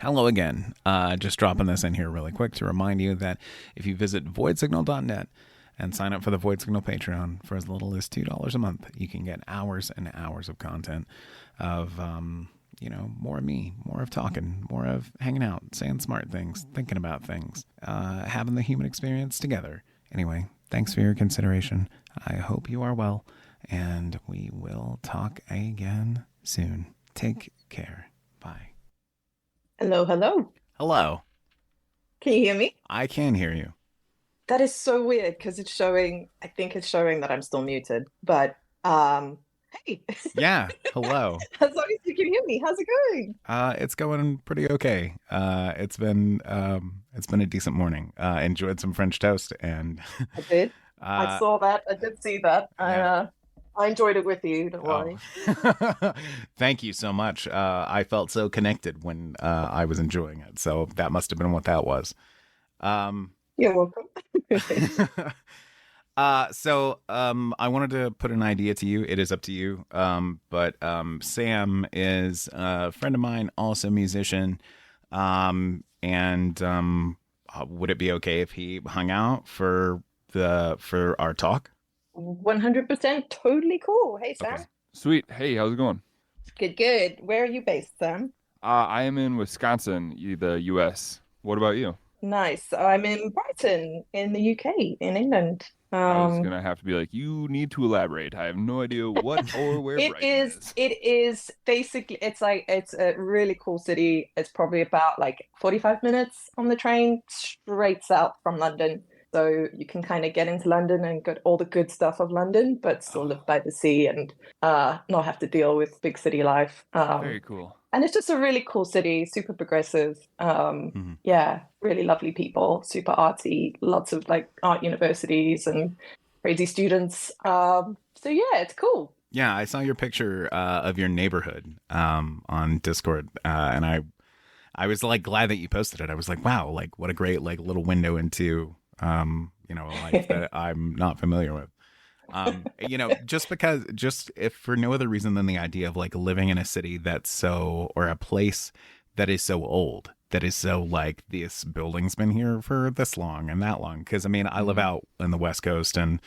Hello again. Just dropping this in here really quick to remind you that if you visit voidsignal.net and sign up for the Void Signal Patreon for as little as $2 a month, you can get hours and hours of content of, more of me, more of talking, more of hanging out, saying smart things, thinking about things, having the human experience together. Anyway, thanks for your consideration. I hope you are well, and we will talk again soon. Take care. Bye. Hello, hello. Hello. Can you hear me? I can hear you. That is so weird because I think it's showing that I'm still muted. But hey. Yeah, hello. As long as you can hear me, how's it going? It's going pretty okay. It's been a decent morning. Enjoyed some French toast and I did. I saw that. I did see that. Yeah. I enjoyed it with you, don't worry. Thank you so much. I felt so connected when I was enjoying it. So that must have been what that was. You're welcome. I wanted to put an idea to you. It is up to you. But Sam is a friend of mine, also a musician. Would it be okay if he hung out for our talk? 100% totally cool. Hey, Sam. Okay. Sweet. Hey, how's it going? Good. Where are you based, Sam? I am in Wisconsin, the U.S. What about you? Nice. I'm in Brighton, in the UK, in England. I was gonna have to be like, you need to elaborate. I have no idea what or where Brighton is. It is basically, it's a really cool city. It's probably about like 45 minutes on the train straight south from London. So you can kind of get into London and get all the good stuff of London, but still live by the sea and not have to deal with big city life. Very cool. And it's just a really cool city, super progressive. Yeah, really lovely people, super arty, lots of like art universities and crazy students. So yeah, it's cool. Yeah, I saw your picture of your neighborhood on Discord, and I was like glad that you posted it. I was like, wow, like what a great like little window into a life that I'm not familiar with. Just if for no other reason than the idea of like living in a city that's so, or a place that is so old, that is so like this building's been here for this long and that long. Because I mean, I live out in the West Coast, and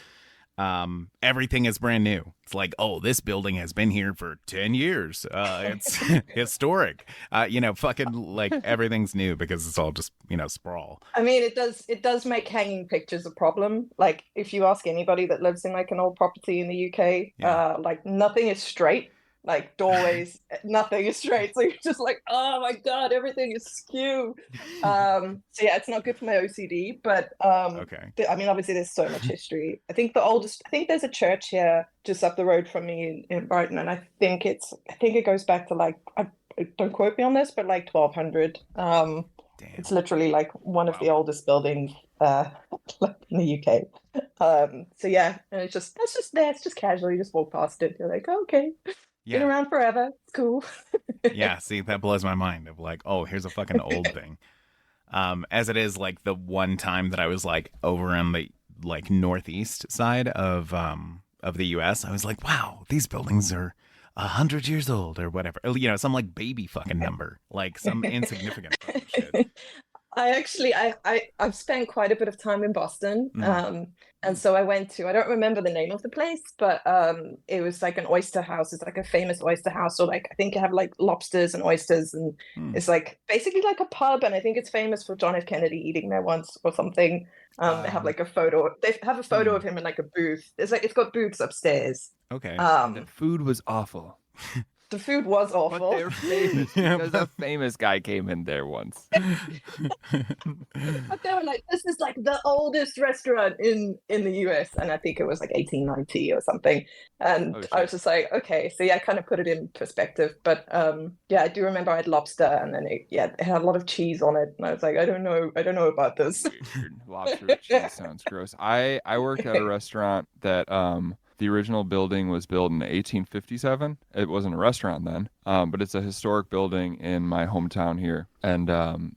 everything is brand new. It's like, oh, this building has been here for 10 years. It's historic. Fucking like everything's new because it's all just, sprawl. I mean, it does make hanging pictures a problem. Like if you ask anybody that lives in like an old property in the UK, like nothing is straight. Like doorways, nothing is straight. So you're just like, oh my God, everything is skew. So yeah, it's not good for my OCD, but Okay. I mean, obviously there's so much history. I think there's a church here just up the road from me in Brighton, and I think it goes back to like, don't quote me on this, but like 1200. Damn. It's literally like one of the oldest buildings in the UK. So yeah, and that's just there. It's just casual. You just walk past it. You're like, oh, okay. Been around forever. It's cool. Yeah, see, that blows my mind of like, oh, here's a fucking old thing. As it is like the one time that I was like over on the like northeast side of the US, I was like, wow, these buildings are 100 years old or whatever. Some like baby fucking number, like some insignificant fucking shit. I've spent quite a bit of time in Boston. And so I don't remember the name of the place, but it was like an oyster house. It's like a famous oyster house. So like I think you have like lobsters and oysters, and it's like basically like a pub, and I think it's famous for John F. Kennedy eating there once or something. They have like a photo. They have a photo of him in like a booth. It's got booths upstairs. Okay. The food was awful. The food was awful. But they're famous because a famous guy came in there once. But they were like, this is like the oldest restaurant in the US. And I think it was like 1890 or something. And I was just like, okay. So yeah, I kind of put it in perspective. But yeah, I do remember I had lobster, and then it had a lot of cheese on it. And I was like, I don't know about this. Weird. Lobster with cheese sounds gross. I worked at a restaurant that the original building was built in 1857. It wasn't a restaurant then, but it's a historic building in my hometown here. And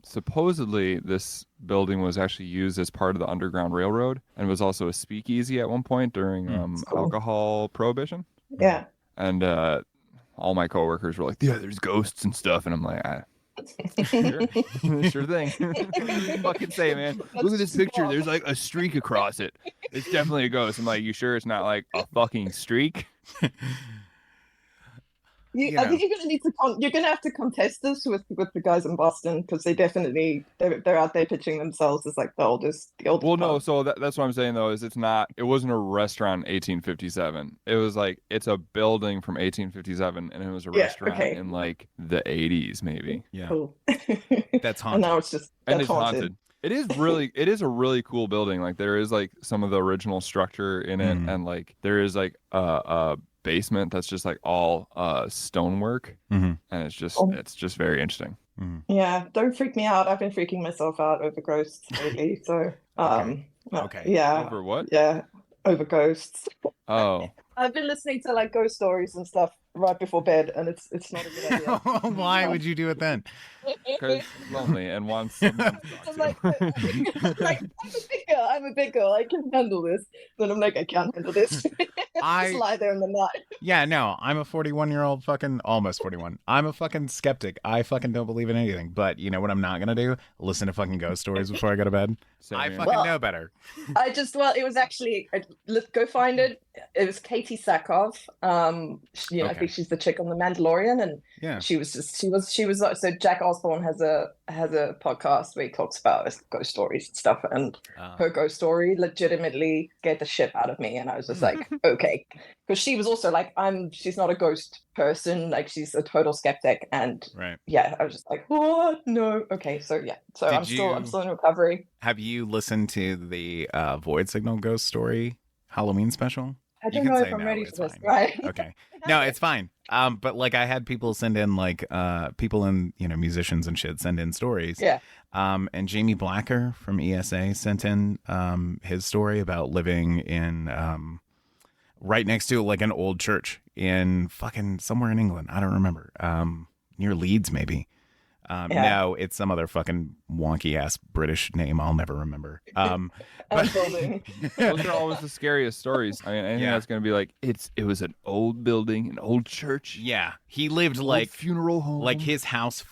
supposedly this building was actually used as part of the Underground Railroad, and was also a speakeasy at one point during alcohol prohibition. Yeah. And all my coworkers were like, yeah, there's ghosts and stuff. And I'm like, sure thing. Fucking say, man. Look at this picture. There's like a streak across it. It's definitely a ghost. I'm like, you sure it's not like a fucking streak? I think you're gonna have to contest this with the guys in Boston, because they're out there pitching themselves as like the oldest. Well, no, so that's what I'm saying though, is it wasn't a restaurant in 1857. It was like, it's a building from 1857, and it was a restaurant in like the 80s maybe. Yeah. Cool. That's haunted. And now it's haunted. It is a really cool building. Like there is like some of the original structure in it, and like there is like a basement that's just like all stonework, and it's just very interesting. Yeah, don't freak me out. I've been freaking myself out over ghosts lately. So okay. Yeah. Over what? Yeah, over ghosts. Oh. I've been listening to like ghost stories and stuff right before bed, and it's not a good idea. Why would you do it then? Because lonely and wants someone to talk to. Like, I'm a big girl. I can handle this. Then I'm like, I can't handle this. Just lie there in the night. Yeah, no, I'm a 41-year-old fucking, almost 41. I'm a fucking skeptic. I fucking don't believe in anything. But you know what I'm not going to do? Listen to fucking ghost stories before I go to bed. I fucking know better. It was actually, go find it. It was Katie Sackhoff. I think she's the chick on The Mandalorian, and she was so Jack Osborne has a podcast where he talks about ghost stories and stuff, and her ghost story legitimately scared the shit out of me, and I was just like, okay, because she was also like, she's not a ghost person, like she's a total skeptic, and I was just like, what? No, okay, so I'm still in recovery. Have you listened to the Void Signal ghost story Halloween special? I You don't can know say if I'm no. ready It's for this. fine. Right. Okay. No, it's fine. But like I had people send in like people and musicians and shit send in stories. Yeah. And Jamie Blacker from ESA sent in his story about living in right next to like an old church in fucking somewhere in England. I don't remember. Near Leeds maybe. Yeah. No, it's some other fucking wonky ass British name I'll never remember. But Building. Those are always the scariest stories. I mean, anything Yeah. that's going to be like, it was an old building, an old church, yeah, he lived old like funeral home. like his house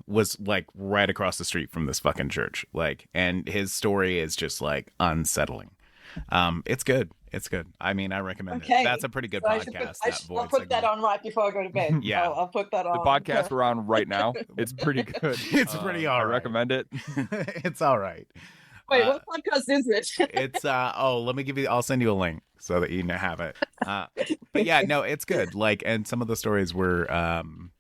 was like right across the street from this fucking church. Like, and his story is just like unsettling. It's good. It's good. I mean, I recommend it. Okay. That's a pretty good So podcast. I'll put that on right before I go to bed. Yeah. I'll put that on. The podcast we're on right now, it's pretty good. It's pretty all I right. recommend it. It's all right. Wait, what podcast is it? It's let me give you. I'll send you a link so that you have it. But yeah, no, it's good. Like, and some of the stories were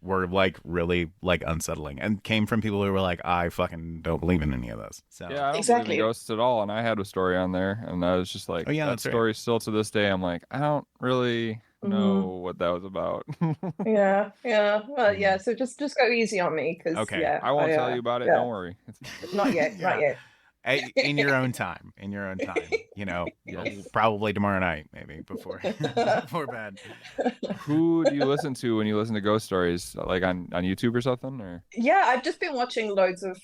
like really like unsettling and came from people who were like, I fucking don't believe in any of this. So Yeah, I don't Exactly. believe in ghosts at all. And I had a story on there, and I was just like, Oh, yeah, that that's right. story still to this day. I'm like, I don't really know what that was about. Yeah. Well, yeah. So just go easy on me, because Okay. yeah, I won't tell you about it. yeah. Don't worry. Not yet. Yeah. Not yet. In your own time. Yes. Probably tomorrow night, maybe before bed. Who do you listen to when you listen to ghost stories? Like on YouTube or something? Or Yeah, I've just been watching loads of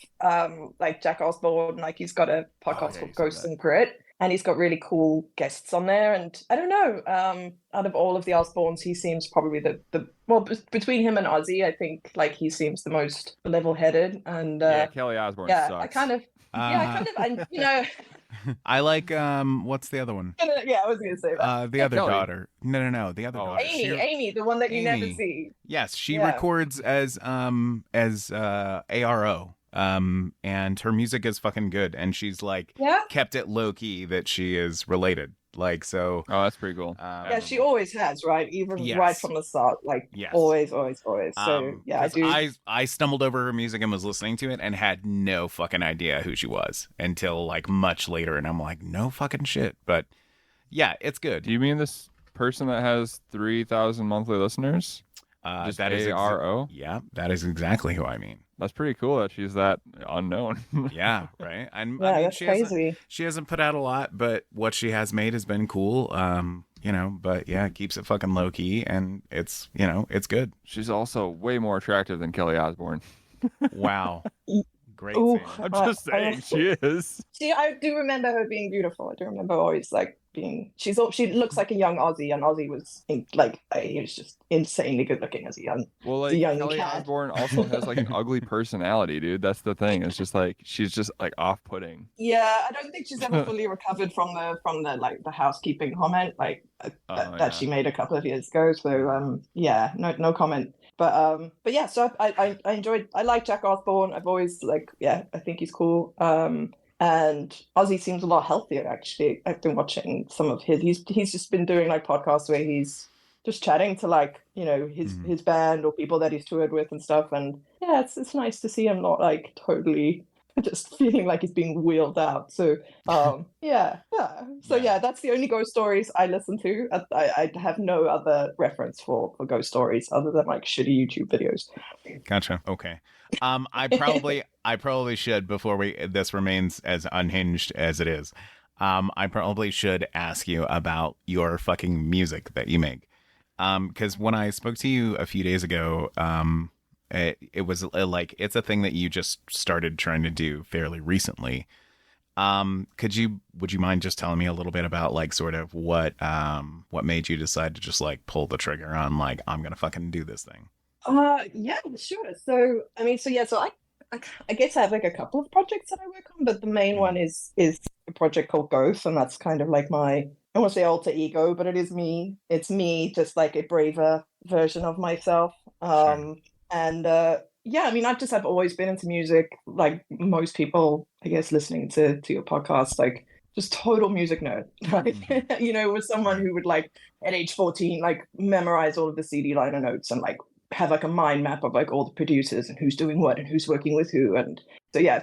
like Jack Osborne. Like, he's got a podcast yeah, called you said Ghosts that. and Grit, and he's got really cool guests on there. And I don't know, out of all of the Osbornes, he seems probably the well, between him and Ozzy, I think like he seems the most level-headed. And yeah, Kelly Osbourne yeah, sucks. I kind of I like what's the other one? yeah, I was gonna say that. The other Kelly. daughter. No, the other Oh, daughter. Amy, the one that you never Amy. see. Yes, she Yeah. records as ARO. And her music is fucking good, and she's like Yeah. kept it low key that she is related. Like, so Oh, that's pretty cool. Yeah, she always has, right? Even Yes. right from the start, like Yes. always. So yeah, I 'cause do. I stumbled over her music and was listening to it and had no fucking idea who she was until like much later, and I'm like, no fucking shit. But yeah, it's good. Do you mean this person that has 3,000 monthly listeners? Just that is ARO? yeah, that is exactly who I mean. That's pretty cool that she's that unknown. Yeah, right. And Yeah, I mean, that's crazy. she hasn't put out a lot, but what she has made has been cool. But yeah, it keeps it fucking low key, and it's it's good. She's also way more attractive than Kelly Osbourne. Wow, great. Ooh. statement. I'm just saying, she is. See, I do remember her being beautiful. I do remember always like being. She looks like a young Ozzy, and Ozzy was he was just insanely good looking as a young. Well, like The young Kelly cat. Osbourne also has like an ugly personality, dude. That's the thing. It's just like she's just like off-putting. Yeah, I don't think she's ever fully recovered from the like the housekeeping comment that she made a couple of years ago. So yeah, no comment. But yeah, so I enjoyed. I like Jack Osborne. I've always I think he's cool. And Ozzy seems a lot healthier, actually. I've been watching some of his. He's just been doing like podcasts where he's just chatting to his band or people that he's toured with and stuff. And yeah, it's nice to see him not like totally just feeling like he's being wheeled out. So yeah. So yeah, that's the only ghost stories I listen to. I have no other reference for ghost stories other than like shitty YouTube videos. Gotcha. Okay. I probably should, before this remains as unhinged as it is. I probably should ask you about your fucking music that you make. Because when I spoke to you a few days ago, it was like it's a thing that you just started trying to do fairly recently. Would you mind just telling me a little bit about like sort of what made you decide to just like pull the trigger on like I'm gonna fucking do this thing? Yeah, sure. So I guess I have like a couple of projects that I work on, but the main one is a project called Gothe, and that's kind of like my, I won't say alter ego, but it is me. It's me, just like a braver version of myself. Sure. And yeah, I mean, I've always been into music, like most people, I guess, listening to your podcast, like just total music nerd, right? Was someone who would like at age 14, like memorize all of the CD liner notes and like have like a mind map of like all the producers and who's doing what and who's working with who. And so yeah,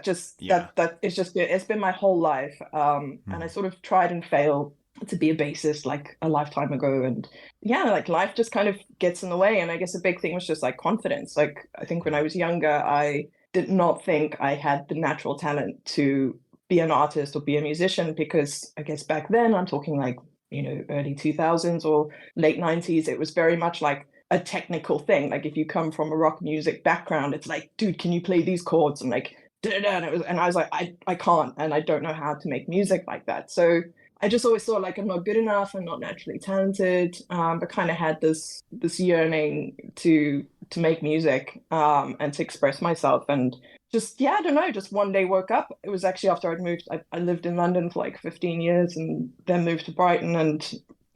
that it's just it's been my whole life. And I sort of tried and failed to be a bassist like a lifetime ago. And yeah, like life just kind of gets in the way. And I guess a big thing was just like confidence. Like I think when I was younger, I did not think I had the natural talent to be an artist or be a musician, because I guess back then, I'm talking like, early 2000s or late 90s, it was very much like a technical thing. Like if you come from a rock music background, it's like, dude, can you play these chords? And like, and I was like, I can't, and I don't know how to make music like that. So I just always thought like I'm not good enough, I'm not naturally talented, but kind of had this yearning to make music, and to express myself. And just, yeah, I don't know, just one day woke up. It was actually after I'd moved. I lived in London for like 15 years and then moved to Brighton. And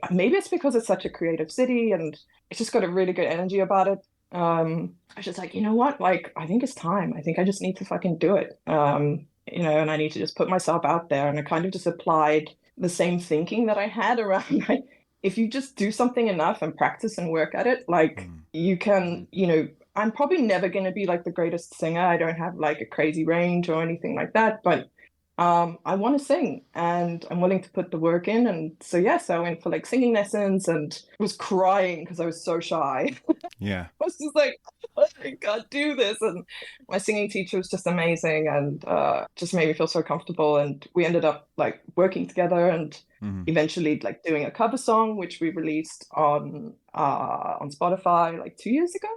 maybe it's because it's such a creative city and it's just got a really good energy about it. I was just like, you know what? Like, I think it's time. I think I just need to fucking do it. And I need to just put myself out there. And I kind of just applied the same thinking that I had around like, if you just do something enough and practice and work at it, like you can, I'm probably never going to be like the greatest singer. I don't have like a crazy range or anything like that, but I want to sing and I'm willing to put the work in. And so, yeah, so I went for like singing lessons and was crying because I was so shy. Yeah. I was just like, I can't do this. And my singing teacher was just amazing and just made me feel so comfortable. And we ended up like working together and eventually like doing a cover song, which we released on Spotify like 2 years ago.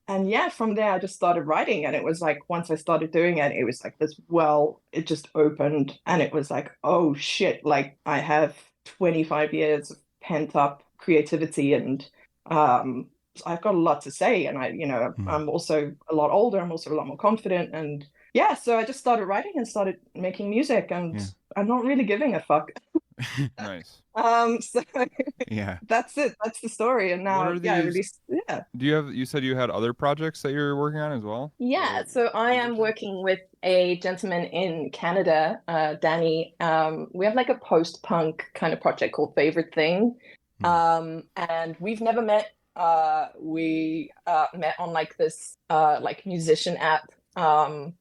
And yeah, from there I just started writing, and it was like once I started doing it, it was like it just opened, and it was like, oh shit, like I have 25 years of pent up creativity, and I've got a lot to say, and I'm also a lot older, I'm also a lot more confident, and yeah, so I just started writing and started making music, and I'm not really giving a fuck. Nice. So Yeah, that's it. That's the story. And now, I released. Yeah. You said you had other projects that you're working on as well? Yeah. So I am working with a gentleman in Canada, Danny. We have like a post-punk kind of project called Favorite Thing. And we've never met. We met on like this like musician app,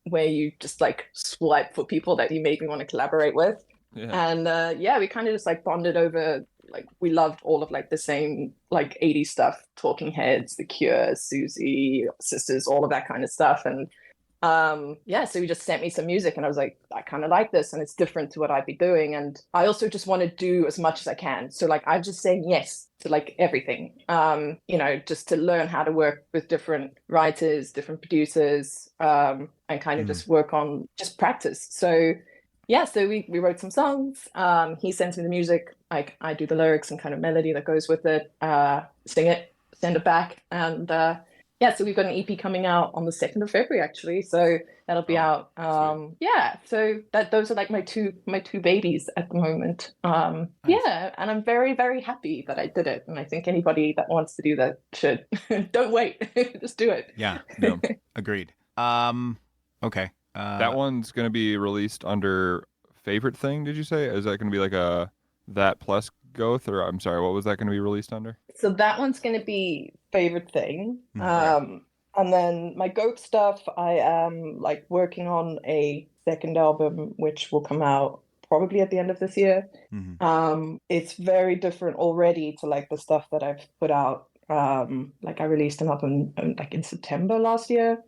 where you just like swipe for people that you maybe want to collaborate with. Yeah. And we kind of just like bonded over, like we loved all of like the same like 80s stuff, Talking Heads, The Cure, Susie, Sisters, all of that kind of stuff. And so he just sent me some music and I was like, I kind of like this and it's different to what I'd be doing. And I also just want to do as much as I can. So like I'm just saying yes to like everything, just to learn how to work with different writers, different producers, and kind of just work on just practice. So yeah, so we wrote some songs. He sends me the music. I do the lyrics and kind of melody that goes with it, sing it, send it back. And so we've got an EP coming out on the 2nd of February, actually. So that'll be out. So those are like my two babies at the moment. Nice. Yeah, and I'm very, very happy that I did it. And I think anybody that wants to do that should. Don't wait. Just do it. Yeah, agreed. Okay. That one's going to be released under Favorite Thing, did you say? Is that going to be like a that plus Gothe, or I'm sorry, what was that going to be released under? So that one's going to be Favorite Thing. And then my Gothe stuff, I am like working on a second album, which will come out probably at the end of this year. It's very different already to like the stuff that I've put out. Like I released an album like in September last year.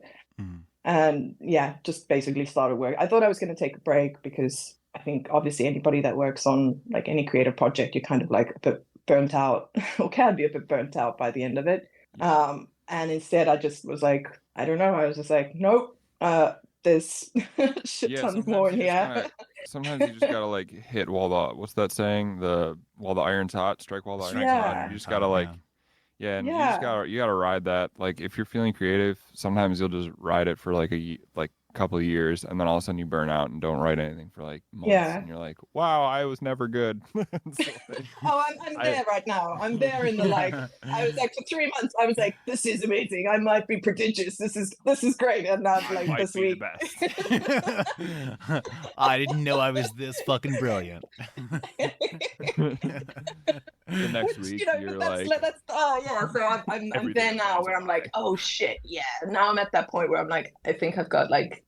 And yeah, just basically started work. I thought I was going to take a break because I think obviously anybody that works on like any creative project, you're kind of like a bit burnt out or can be a bit burnt out by the end of it. And instead I just was like, I don't know. I was just like, nope, there's shit tons more in here. Sometimes you just gotta like hit while what's that saying? While the iron's hot, strike while the iron's hot. You just gotta like. Yeah, and you gotta ride that. Like if you're feeling creative, sometimes you'll just ride it for like a couple of years, and then all of a sudden you burn out and don't write anything for like months, and you're like, wow, I was never good. I'm there right now. I'm there in the like. I was like for 3 months. I was like, this is amazing. I might be prodigious. This is great. And now like this week, I didn't know I was this fucking brilliant. The next week, you're like, So I'm there now, where I'm like, oh shit, yeah. Now I'm at that point where I'm like, I think I've got like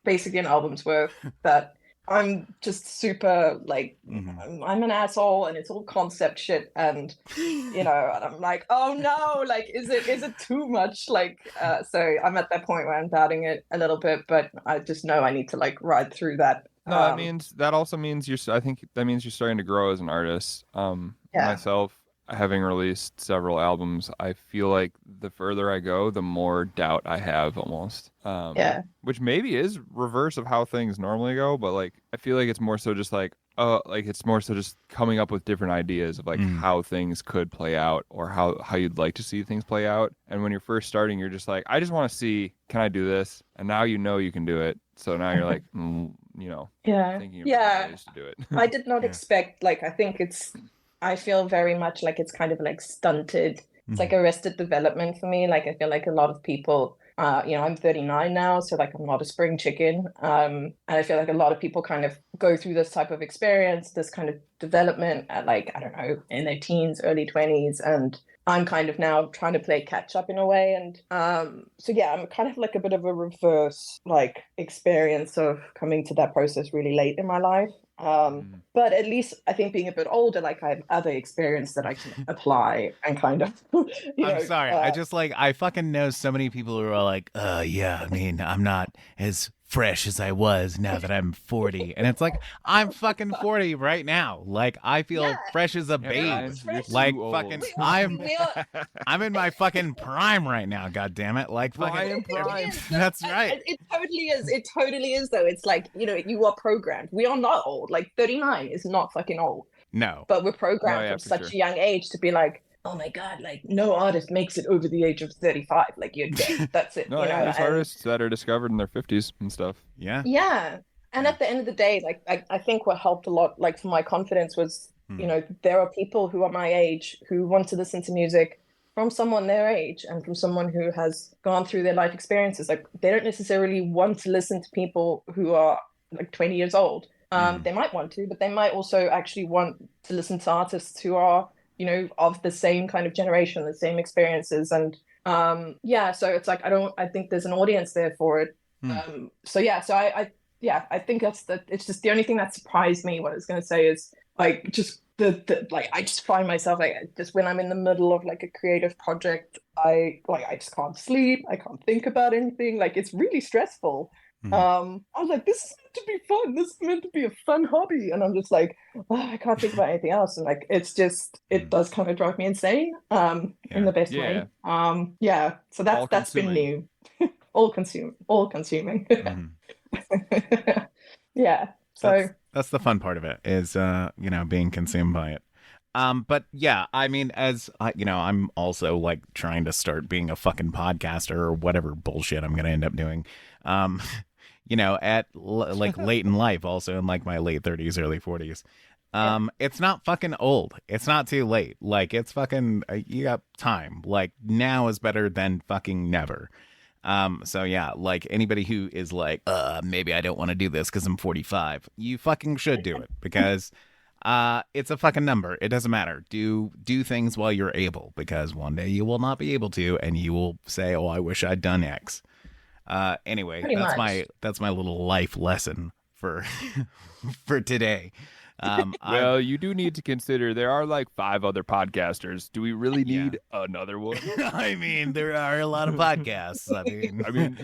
basically an album's worth that I'm just super like I'm an asshole and it's all concept shit and and I'm like, oh no, like is it too much? Like so I'm at that point where I'm doubting it a little bit, but I just know I need to like ride through that. No, that also means I think that means you're starting to grow as an artist. Myself, having released several albums, I feel like the further I go, the more doubt I have almost. Which maybe is reverse of how things normally go, but like I feel like it's more so just like it's more so just coming up with different ideas of like how things could play out or how you'd like to see things play out. And when you're first starting, you're just like, I just want to see, can I do this? And now you know you can do it. So now you're like, thinking of ways to do it. I did not expect, like, I feel very much like it's kind of like stunted. It's like arrested development for me. Like, I feel like a lot of people, I'm 39 now, so like I'm not a spring chicken. And I feel like a lot of people kind of go through this type of experience, this kind of development at like, I don't know, in their teens, early 20s. And I'm kind of now trying to play catch up in a way. And so, yeah, I'm kind of like a bit of a reverse like experience of coming to that process really late in my life. But at least I think being a bit older, like I have other experience that I can apply and kind of, I'm sorry. I fucking know so many people who are like, yeah, I mean, I'm not as fresh as I was now that I'm 40. And it's like, I'm fucking 40 right now. Like, I feel fresh as a babe. Like, fucking, I'm in my fucking prime right now, God damn it. Like, fucking prime. That's right. It totally is. It totally is, though. It's like, you are programmed. We are not old. Like, 39 is not fucking old. No. But we're programmed from such a young age to be like, oh my God, like no artist makes it over the age of 35. Like you're dead. That's it. There's artists that are discovered in their 50s and stuff. Yeah. Yeah. And at the end of the day, like I think what helped a lot, like for my confidence was, there are people who are my age who want to listen to music from someone their age and from someone who has gone through their life experiences. Like they don't necessarily want to listen to people who are like 20 years old. They might want to, but they might also actually want to listen to artists who are of the same kind of generation, the same experiences. And so it's like, I think there's an audience there for it. I think it's just the only thing that surprised me. What I was going to say is like, just I just find myself like, just when I'm in the middle of like a creative project, I just can't sleep. I can't think about anything. Like, it's really stressful. I was like, this is meant to be fun. This is meant to be a fun hobby. And I'm just like, I can't think about anything else. And like, it's just, it does kind of drive me insane in the best way. So that's been new. all consuming. Yeah. So that's the fun part of it is, being consumed by it. But yeah, I mean, I'm also like trying to start being a fucking podcaster or whatever bullshit I'm going to end up doing. At like late in life, also in like my late 30s, early 40s. It's not fucking old. It's not too late. Like it's fucking, you got time. Like now is better than fucking never. So yeah, like anybody who is like, maybe I don't want to do this because I'm 45. You fucking should do it because it's a fucking number. It doesn't matter. Do things while you're able, because one day you will not be able to, and you will say, "Oh, I wish I'd done X." Anyway, that's my little life lesson for for today. Well, you do need to consider there are like 5 other podcasters. Do we really need another one? I mean, there are a lot of podcasts. I mean,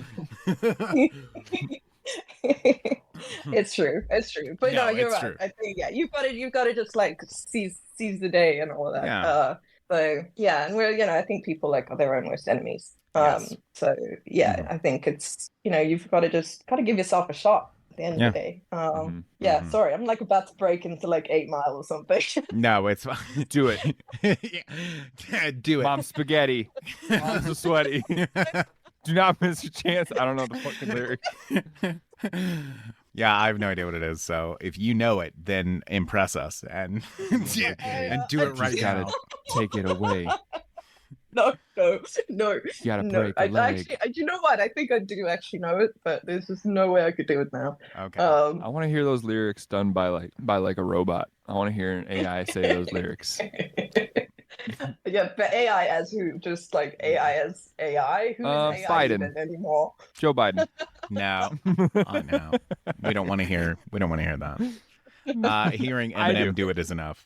it's true. But no, you're right. True. I think you've got to just like seize the day and all of that. Yeah. And we're I think people like are their own worst enemies. Yes. So yeah, I think it's you've got to give yourself a shot at the end of the day. Sorry, I'm like about to break into like 8 Mile or something. No, it's fine. Do it. Do it. Mom's spaghetti. Mom's so sweaty. Do not miss your chance. I don't know the fucking lyrics. Yeah, I have no idea what it is. So if you know it, then impress us and and do it right now. Take it away. No. You gotta break a leg. Actually, you know what? I think I do actually know it, but there's just no way I could do it now. Okay. I want to hear those lyrics done by like a robot. I want to hear an AI say those lyrics. Yeah, but AI as who? Just like AI as AI? Who is AI Biden even anymore? Joe Biden. No, no, we don't want to hear. We don't want to hear that. Hearing I do. Eminem do it is enough.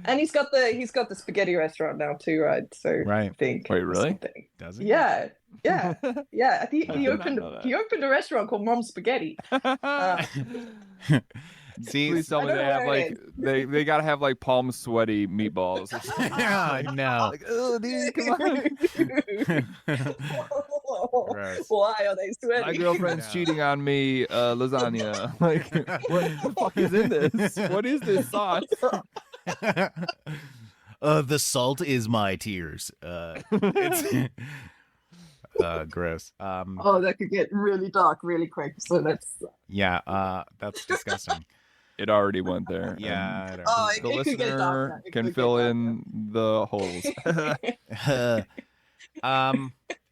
And he's got the spaghetti restaurant now too, right? So Right. I think. Wait, really? something. Does he? Yeah. I think I he did not opened know that. a restaurant called Mom's Spaghetti. See, Please tell I me don't they know have where like it they gotta have like palm sweaty meatballs or something. yeah, no. Like, oh, dude, come on. Gross. Why are they sweaty? My girlfriend's No. cheating on me. Lasagna. Like, what the fuck is in this? What is this sauce? The salt is my tears. It's gross. Oh, that could get really dark really quick. So that's That's disgusting. It already went there. Yeah. and I Oh, the it could get darker. listener It can could fill get in the holes.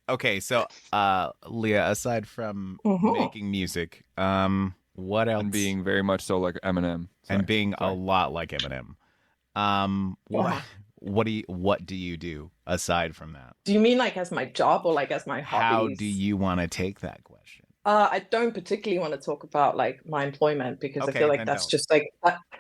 Okay, so Leah, aside from Mhm. making music, what else? And being very much so like Eminem. And being Sorry. a lot like Eminem. What do you do aside from that? Do you mean like as my job or like as my hobbies? How do you want to take that question? I don't particularly want to talk about like my employment because I Okay, feel like then that's don't. just like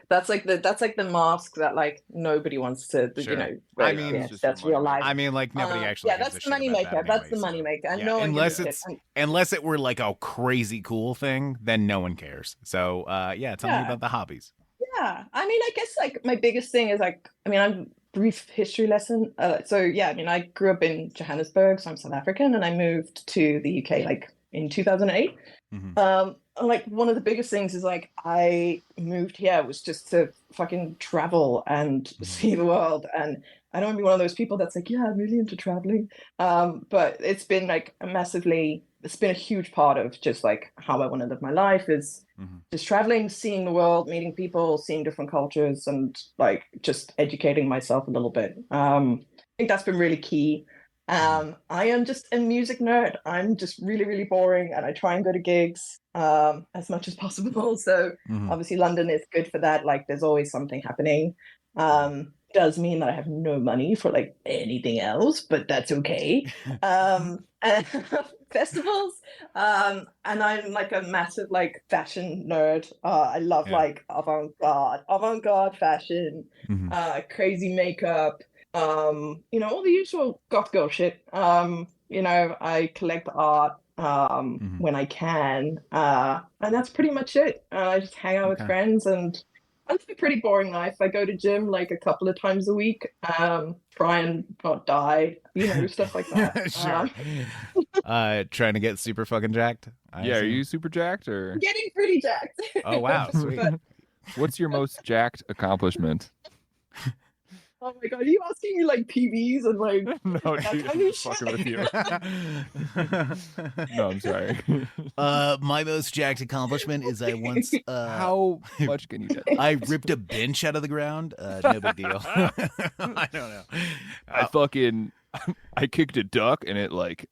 that's like the mask that like nobody wants to Sure. you know. I Right, mean, yeah, it's just your that's real money. life. I mean, like nobody actually. Yeah, gives that's a the shit money about maker. that That's the anyway, money so- maker. And yeah, no one unless gives a it's shit. unless it were like a crazy cool thing, then no one cares. So yeah, tell me Yeah. about the hobbies. Yeah, I mean, I guess like my biggest thing is like, I mean, I'm brief history lesson. So yeah, I mean, I grew up in Johannesburg, so I'm South African, and I moved to the UK like in 2008. Mhm. And, like one of the biggest things is like I moved here was just to fucking travel and see the world. And I don't want to be one of those people that's like, yeah, I'm really into traveling. But it's been like it's been a huge part of just like how I want to live my life is Mhm. just traveling, seeing the world, meeting people, seeing different cultures, and like just educating myself a little bit. I think that's been really key. I am just a music nerd. I'm just really, really boring, and I try and go to gigs as much as possible. So Mhm. obviously London is good for that. Like there's always something happening. Does mean that I have no money for like anything else, but that's okay. And festivals. And I'm like a massive like fashion nerd. I love Yeah. like avant-garde fashion, Mhm. crazy makeup, you know, all the usual goth girl shit. You know, I collect art when I can. And that's pretty much it. I just hang out with Okay. friends and I live a pretty boring life. I go to gym like a couple of times a week, try and not die, you know, stuff like that. Sure. Trying to get super fucking jacked. I Yeah, are assume? you super jacked or Getting pretty jacked. Oh wow, sweet. But- what's your most jacked accomplishment? oh my god, are you asking me like PBs and like No, that dude, kind I'm of just fucking shit? with you. No, I'm sorry. My most jacked accomplishment is I once How much can you get? I ripped a bench out of the ground. No big deal. I don't know. I kicked a duck and it like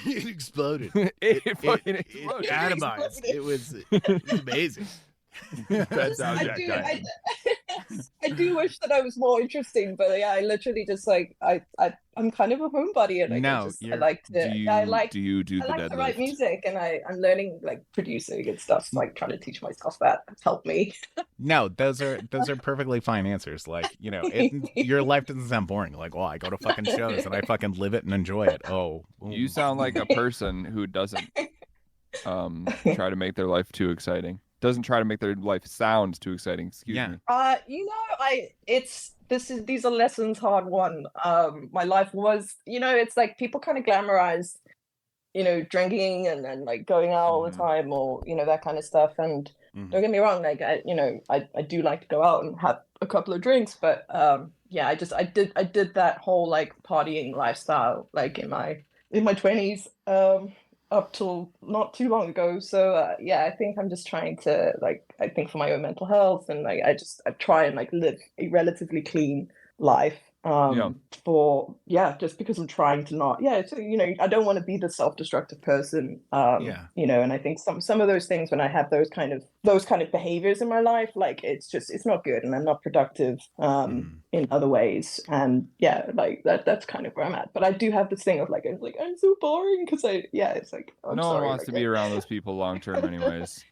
It exploded. it fucking It exploded. atomized. It was amazing. That's how I jacked do, I am. I do wish that I was more interesting, but yeah, I literally just like I'm kind of a homebody and like, No, I you're- like to I like do you do I the like to write deadlift? music and I'm learning like producing and stuff, like trying to teach myself that. That's helped me. No, those are perfectly fine answers. Like, you know, your life doesn't sound boring. Like, well, I go to fucking shows and I fucking live it and enjoy it. Oh, You sound like a person who doesn't try to make their life too exciting. Doesn't try to make their life sound too exciting. Excuse Yeah. me. You know, these are lessons hard won. My life was, you know, it's like people kind of glamorize, you know, drinking and like going out all the time or, you know, that kind of stuff. And don't get me wrong, like I do like to go out and have a couple of drinks, but yeah, I did that whole like partying lifestyle like in my 20s up till not too long ago. So yeah, I think I'm just trying to like I think for my own mental health and like I try and like live a relatively clean life. Yeah. Just because I'm trying to not, so, I don't want to be the self-destructive person. Yeah. And I think some of those things, when I have those kind of behaviors in my life, like it's not good, and I'm not productive in other ways. And like that's kind of where I'm at. But I do have this thing of like, I'm so boring, because it's like, I'm No one sorry, wants to be around those people long term, anyways.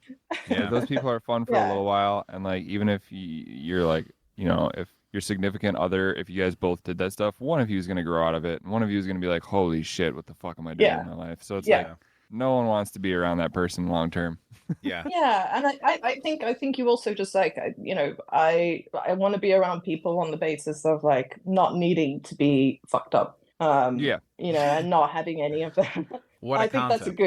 Yeah. Like, those people are fun for a Yeah. little while, and like even if you're like, if your significant other, if you guys both did that stuff, one of you is gonna grow out of it, and one of you is gonna be like, holy shit, what the fuck am I doing in my life? So it's like, no one wants to be around that person long term. Yeah. Yeah, and I think you also just like, I want to be around people on the basis of like not needing to be fucked up. Yeah. And not having any of that. What a I think concept.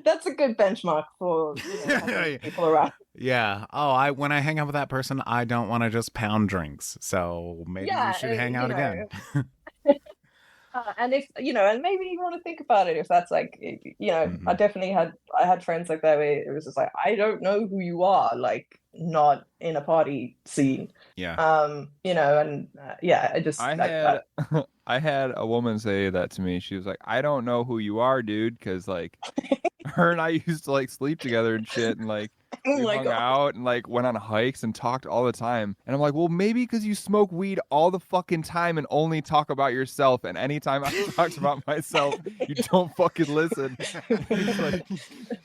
that's a good benchmark for having people around. Yeah. Oh, when I hang out with that person, I don't want to just pound drinks. So maybe we should hang out again. And if and maybe you want to think about it, if that's like, Mhm. I had friends like that where it was just like, I don't know who you are, like not in a party scene. Yeah. I just I had a woman say that to me. She was like, I don't know who you are, dude, because like her and I used to like sleep together and shit, and like oh we my hung God. out and like went on hikes and talked all the time. And I'm like, well, maybe because you smoke weed all the fucking time and only talk about yourself. And anytime I talked about myself, you don't fucking listen.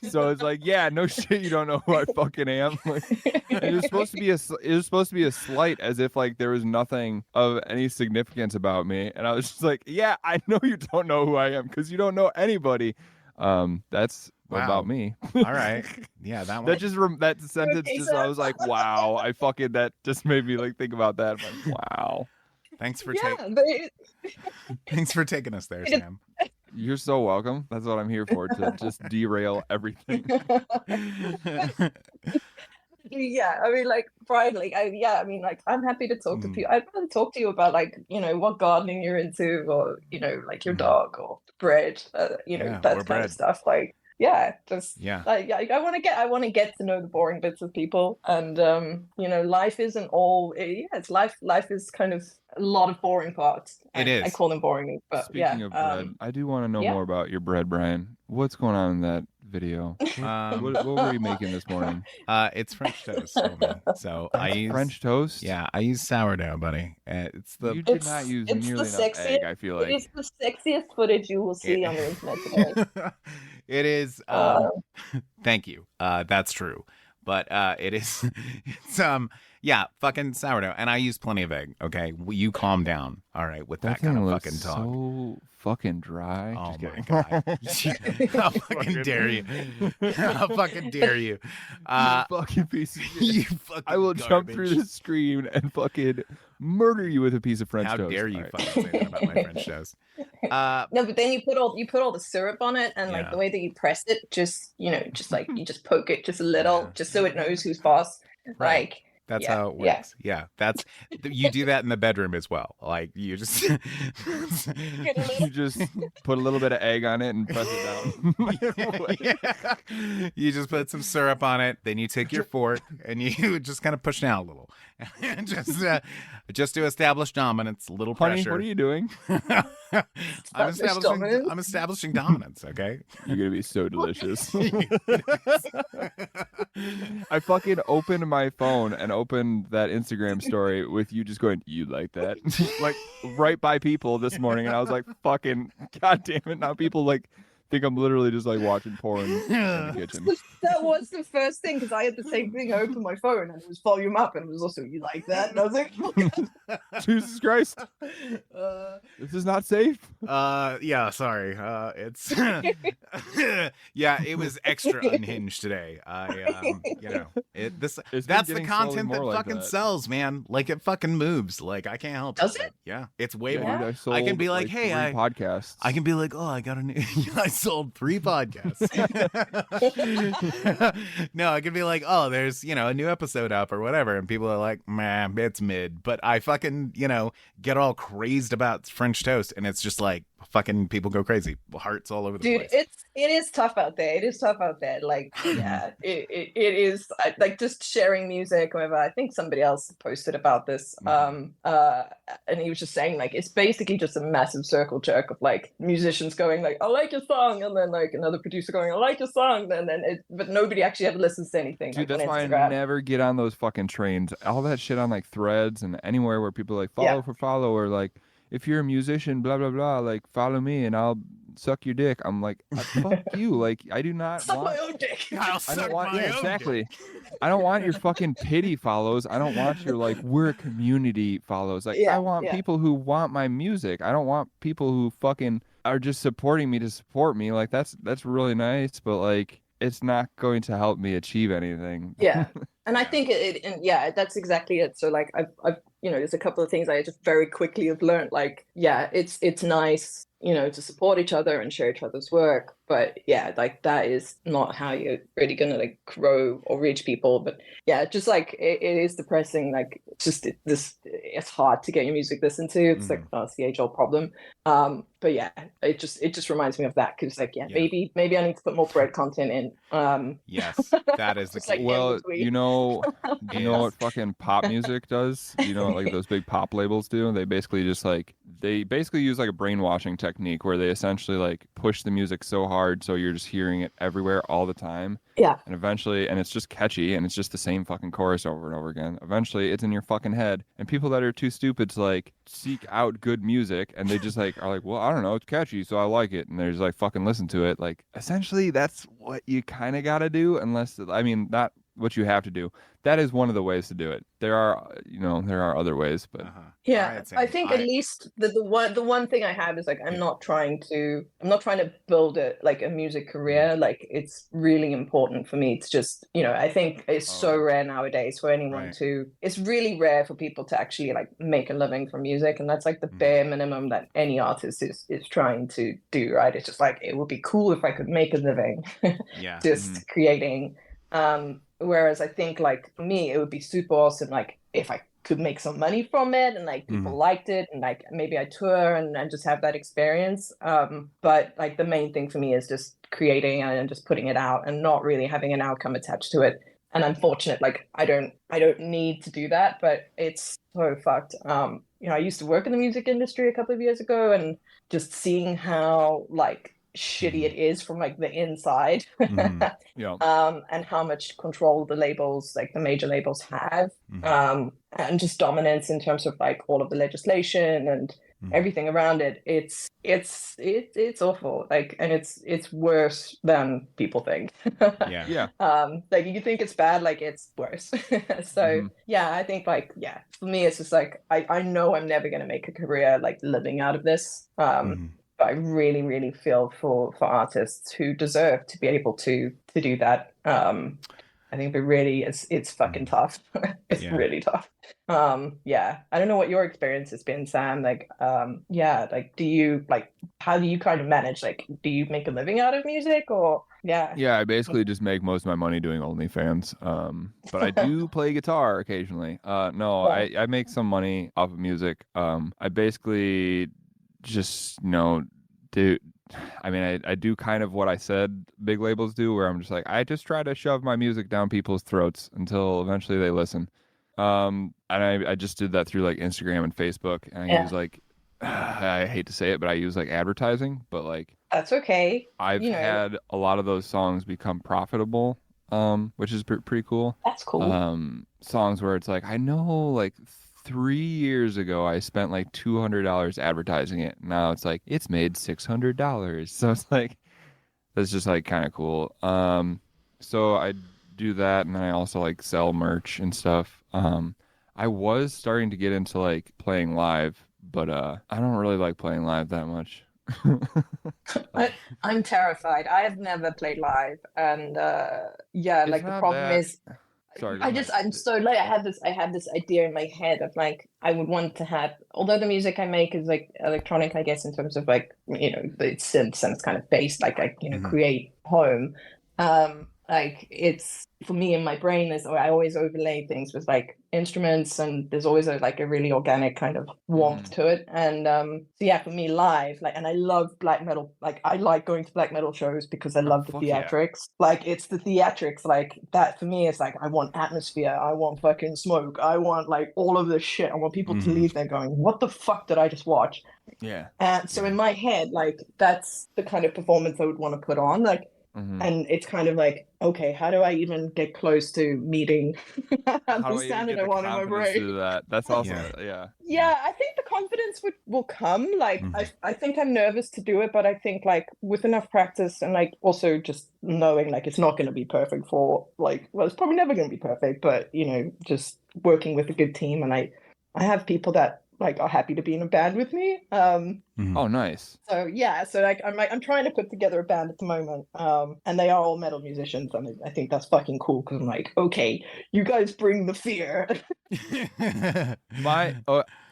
So it's like, yeah, no shit, you don't know who I fucking am. Like, it was supposed to be a slight, as if like there was nothing of any significance about me. And I was just like, yeah, I know you don't know who I am because you don't know anybody. That's about me. All right. Yeah, that one. That sentence just, I was like, wow. That just made me like think about that. I'm like, wow. Thanks for thanks for taking us there, Sam. You're so welcome. That's what I'm here for, to just derail everything. Yeah, I mean, like, Brian, like, like, I'm happy to talk to people. I'd rather talk to you about like, what gardening you're into, or like your dog, or bread, that kind bread. of stuff. Like, I want to get to know the boring bits of people, and life isn't all. It's life. Life is kind of a lot of boring parts. It is. I call them boring, but Speaking of bread, I do want to know more about your bread, Brian. What's going on in that video? What were you making this morning? It's French toast. So I use French toast. Yeah, I use sourdough, buddy. You did not use nearly enough egg, I feel like. It is the sexiest footage you will see on the internet today. It is. Thank you. That's true. But it is. It's fucking sourdough, and I use plenty of egg. Okay, you calm down. All right, with that kind of fucking talk. So fucking dry. Oh my God! How fucking dare you? How fucking dare you? You fucking piece of shit. You fucking I will garbage. jump through the screen and fucking murder you with a piece of French toast. How dare you fucking say that about my French toast? No, but then you put all the syrup on it, and like the way that you press it, just like you just poke it just a little, just so it knows who's boss. Right. Like, that's how it works. Yeah, that's you do that in the bedroom as well. Like you just you just put a little bit of egg on it and press it down. You just put some syrup on it, then you take your fork and you just kind of push down a little, just to establish dominance. A little Honey, pressure. what are you doing? I'm establishing dominance. Okay, you're gonna be so delicious. I fucking opened my phone and opened that Instagram story with you just going, you like that? Like right by people this morning, and I was like, fucking goddamn it. Now people like think I'm literally just like watching porn in the kitchen. That was the first thing, because I had the same thing. I opened my phone and it was volume up, and it was also, you like that? And I was like, Jesus Christ. This is not safe. Yeah, sorry. It's yeah, it was extra unhinged today. That's the content that fucking sells, man. Like it fucking moves. Like I can't help it. Does it? Yeah, it's way more. Dude, I can be like, hey, 3 podcasts. I can be like, oh, I got a new. I sold 3 podcasts. No, I could be like, oh, there's a new episode up or whatever, and people are like, man, it's mid. But I fucking get all crazed about French toast, and it's just like fucking people go crazy. Hearts all over the Dude, place. it is tough out there. It is tough out there. Like, yeah, it is like just sharing music, whatever. I think somebody else posted about this. And he was just saying like it's basically just a massive circle jerk of like musicians going like, I like your song, and then like another producer going, I like your song, and then but nobody actually ever listens to anything. Dude, like, that's on why Instagram. I never get on those fucking trains. All that shit on like Threads and anywhere where people like follow for follow, or like if you're a musician, blah blah blah, like follow me and I'll suck your dick. I'm like, fuck you. Like I do not Suck want my own dick. I don't want exactly. I don't want your fucking pity follows. I don't want your like we're a community follows. Like I want people who want my music. I don't want people who fucking are just supporting me to support me. Like that's really nice, but like it's not going to help me achieve anything. Yeah. And I think that's exactly it. So like I've there's a couple of things I just very quickly have learned. Like, yeah, it's nice, to support each other and share each other's work. But yeah, like that is not how you're really gonna like grow or reach people. But yeah, just like it is depressing. Like it's hard to get your music listened to. It's like it's the age-old problem. But yeah, it just reminds me of that because like maybe I need to put more bread content in. Yes, that is the key. Like well, you know what fucking pop music does? You know what like those big pop labels do? They basically use like a brainwashing technique where they essentially like push the music so hard so you're just hearing it everywhere all the time. Yeah. And eventually, and it's just catchy and it's just the same fucking chorus over and over again. Eventually, it's in your fucking head. And people that are too stupid to like seek out good music and they just like are like, well, I don't know, it's catchy, so I like it. And they're just like fucking listen to it. Like essentially, that's what you kind of got to do, not what you have to do. That is one of the ways to do it. There are other ways, but yeah, right, I think at least the one thing I have is like I'm not trying to build a music career. Like it's really important for me to just I think it's so rare nowadays for anyone to. It's really rare for people to actually like make a living from music, and that's like the bare minimum that any artist is trying to do. Right? It's just like it would be cool if I could make a living, just creating. Whereas I think like for me, it would be super awesome like if I could make some money from it and like people liked it and like maybe I tour and just have that experience. But like the main thing for me is just creating and just putting it out and not really having an outcome attached to it. And I'm fortunate, like I don't need to do that, but it's so fucked. I used to work in the music industry a couple of years ago and just seeing how like shitty it is from like the inside and how much control the labels, like the major labels have, and just dominance in terms of like all of the legislation and everything around it. It's awful, like, and it's worse than people think. Like you think it's bad, like it's worse. So I think like for me it's just like I know I'm never going to make a career like living out of this. But I really, really feel for artists who deserve to be able to do that. I think it's fucking tough. It's really tough. I don't know what your experience has been, Sam. Like, like do you how do you kind of manage? Like, do you make a living out of music or? Yeah, I basically just make most of my money doing OnlyFans. But I do play guitar occasionally. I make some money off of music. I basically just I do kind of what I said big labels do, where I'm just like I just try to shove my music down people's throats until eventually they listen. And I just did that through like Instagram and Facebook, and I use like I hate to say it, but I use like advertising, but like that's okay. I've had a lot of those songs become profitable, which is pretty cool. That's cool. Songs where it's like I know like 3 years ago I spent like $200 advertising it. Now it's like it's made $600. So it's like that's just like kind of cool. So I do that, and then I also like sell merch and stuff. I was starting to get into like playing live, but I don't really like playing live that much. I'm terrified. I have never played live, and like the problem is Sorry. I'm so late. I had this idea in my head of like I would want to have, although the music I make is like electronic, I guess, in terms of like it's synths and it's kind of based like I create home. like it's for me in my brain is I always overlay things with like instruments, and there's always a really organic kind of warmth to it. And so yeah, for me live, like, and I love black metal. Like I like going to black metal shows because I love the theatrics. Like it's the theatrics, like that for me is like I want atmosphere, I want fucking smoke, I want like all of this shit. I want people to leave there going, what the fuck did I just watch? Yeah. And so in my head, like that's the kind of performance I would want to put on. Like and it's kind of like, okay, how do I even get close to meeting the standard I want in my brain? That's awesome. Yeah, I think the confidence will come. Like I think I'm nervous to do it, but I think like with enough practice and like also just knowing like it's not going to be perfect for like, well, it's probably never going to be perfect, but you know, just working with a good team, and I have people that like are happy to be in a band with me. Oh, nice. So yeah, so like I'm trying to put together a band at the moment, and they are all metal musicians, and I think that's fucking cool because I'm like, okay, you guys bring the fear. I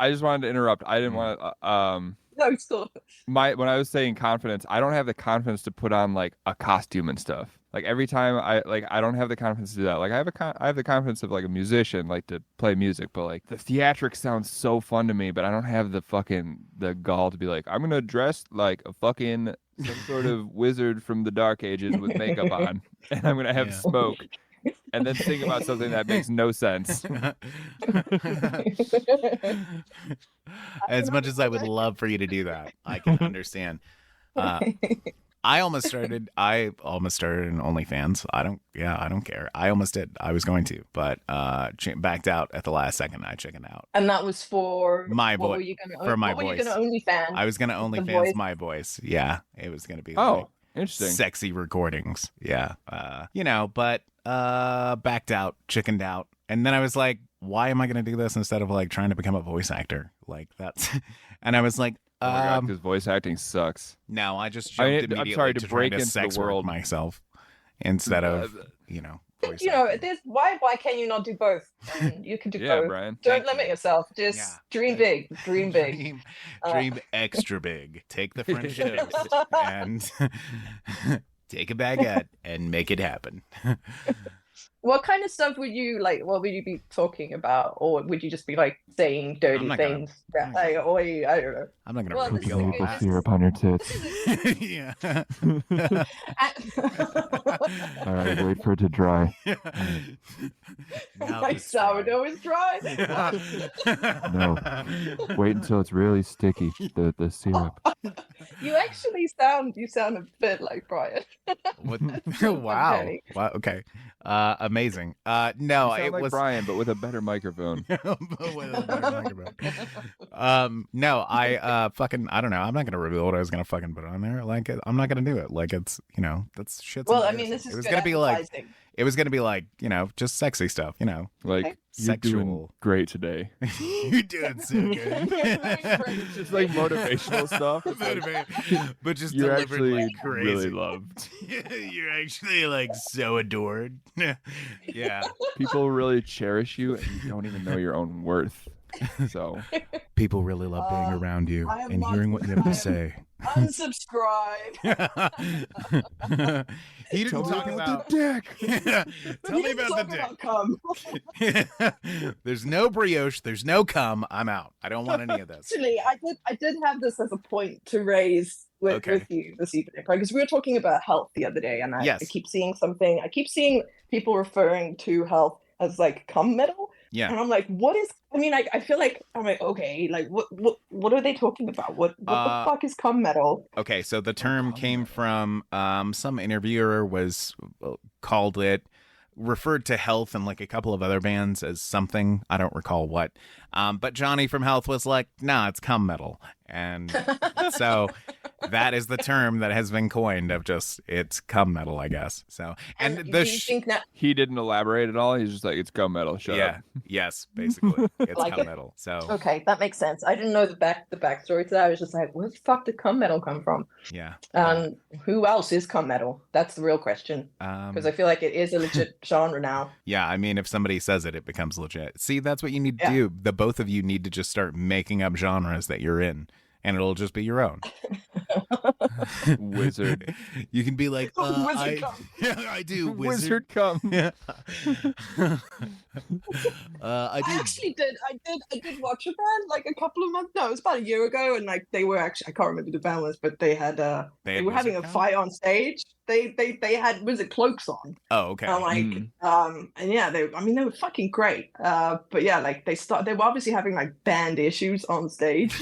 just wanted to interrupt. I didn't want to. No, stop. When I was saying confidence, I don't have the confidence to put on like a costume and stuff. Like every time I don't have the confidence to do that. Like I have the confidence of like a musician, like to play music, but like the theatrics sounds so fun to me, but I don't have the gall to be like, I'm gonna dress like a fucking some sort of wizard from the Dark Ages with makeup on, and I'm gonna have smoke. And then sing about something that makes no sense. As much as I would love for you to do that, I can understand. I almost started an OnlyFans. I don't care. I almost did. I was going to, but backed out at the last second. I chickened out. And that was for my voice. For my voice. What were you going to OnlyFans? I was going to OnlyFans my voice. Yeah, it was going to be like interesting, sexy recordings. Yeah, but backed out, chickened out, and then I was like, why am I going to do this instead of like trying to become a voice actor? Like that's, and I was like. Because voice acting sucks. No, I just jumped immediately to break into sex the world myself instead of voice acting. There's why can you not do both? You can do both. Brian. Don't limit yourself. Just dream big. Dream big. Dream extra big. Take the French toast and take a baguette and make it happen. What kind of stuff would you like? What would you be talking about, or would you just be like saying dirty things? I don't know. I'm not gonna reveal all that. Syrup on your tits. Yeah. All right, wait for it to dry. My sourdough is dry. No, wait until it's really sticky. The syrup. You actually sound a bit like Brian. Wow. Okay. Wow. Okay. Amazing. No, it was Brian, but with a better microphone. No, I don't know. I'm not gonna reveal what I was gonna fucking put on there. Like, I'm not gonna do it. Like, it's that's shit's. Well, I mean, this is. It was gonna be like, just sexy stuff. Like sexual. You're doing great today. You're doing so good. It's just like motivational stuff. But just you're delivered actually like crazy. Really loved. You're actually like so adored. Yeah. People really cherish you, and you don't even know your own worth. So people really love being around you and hearing what you have to say. Unsubscribe. He didn't talk about the dick. Tell me about the dick. There's no brioche. There's no cum. I'm out. I don't want any of this. Actually, I did have this as a point to raise with you this evening, because we were talking about health the other day, and I keep seeing something. I keep seeing people referring to health as like cum metal. Yeah. And I'm like, what is, I mean, I feel like, I'm like, okay, like, what are they talking about? What the fuck is cum metal? Okay, so the term came from, some interviewer referred to Health and like a couple of other bands as something, I don't recall what. But Johnny from Health was like, nah, it's cum metal. And so that is the term that has been coined of just, it's cum metal, I guess. So, and he didn't elaborate at all. He's just like, it's cum metal. Shut up. Yes, basically. It's like cum metal. So okay, that makes sense. I didn't know the backstory to that. I was just like, where the fuck did cum metal come from? Yeah. Who else is cum metal? That's the real question. Because I feel like it is a legit genre now. Yeah, I mean, if somebody says it, it becomes legit. See, that's what you need to do. The both of you need to just start making up genres that you're in. and it'll just be your own. Wizard. You can be like, Wizard come. I do, Wizard come. Yeah. I actually did. I did watch a band like a couple of months. No, it was about a year ago, and like they were actually, I can't remember the band was, but they had they were having a fight on stage. They had Wizard cloaks on. Oh, okay. And and yeah, they were fucking great. But yeah, like they were obviously having like band issues on stage.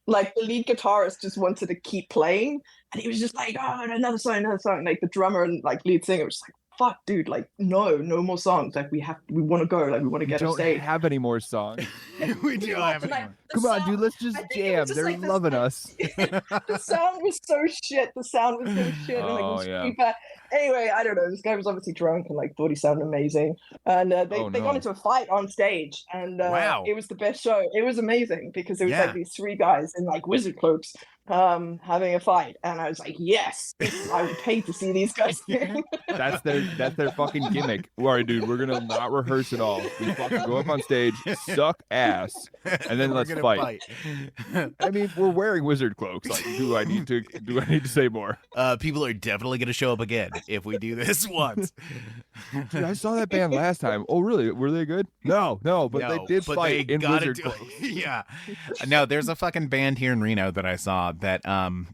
Like the lead guitarist just wanted to keep playing, and he was just like, oh, another song. Like the drummer and like lead singer was just like, fuck, dude, like no more songs. Like we want to go. Like we want to get We off stage. don't have any more songs. We do have Like, anymore. Come on, dude, let's just jam. They're like loving us. The sound was so shit. And like it was really bad. Anyway, I don't know. This guy was obviously drunk and like thought he sounded amazing. And they got into a fight on stage, and Wow. it was the best show. It was amazing because it was like these three guys in like wizard cloaks having a fight, and I was like, yes, I would pay to see these guys. That's their fucking gimmick. All right, dude, we're gonna not rehearse at all. We fucking go up on stage, suck ass, and then let's fight. I mean, we're wearing wizard cloaks. Like, do I need to say more? People are definitely going to show up again if we do this once. Dude, I saw that band last time. Oh, really? Were they good? No, but they did fight in wizard cloaks. Yeah. No, there's a fucking band here in Reno that I saw that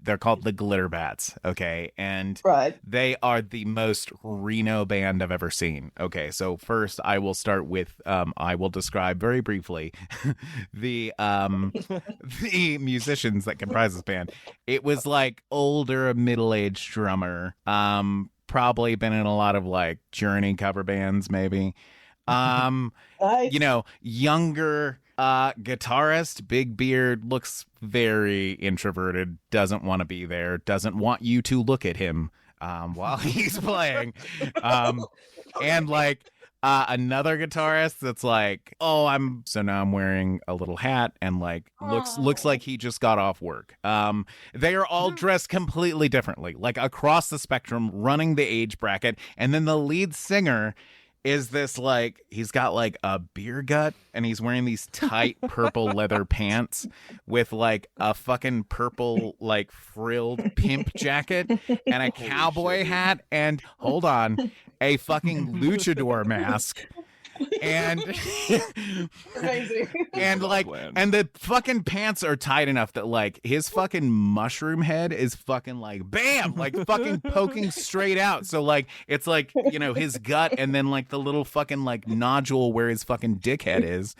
they're called the Glitter Bats, okay? And they are the most Reno band I've ever seen. Okay, so first I will start with I will describe very briefly the musicians that comprise this band. It was like older middle-aged drummer, probably been in a lot of like Journey cover bands maybe. Nice. You know, younger guitarist, big beard, looks very introverted, doesn't want to be there, doesn't want you to look at him while he's playing. And like another guitarist that's like, oh, now I'm wearing a little hat and like looks like he just got off work. They are all dressed completely differently, like across the spectrum, running the age bracket. And then the lead singer is this like, he's got like a beer gut and he's wearing these tight purple leather pants with like a fucking purple like frilled pimp jacket and a cowboy hat and hold on, a fucking luchador mask. And amazing. And like, and the fucking pants are tight enough that like his fucking mushroom head is fucking like bam, like fucking poking straight out. So like it's like, you know, his gut and then like the little fucking like nodule where his fucking dickhead is.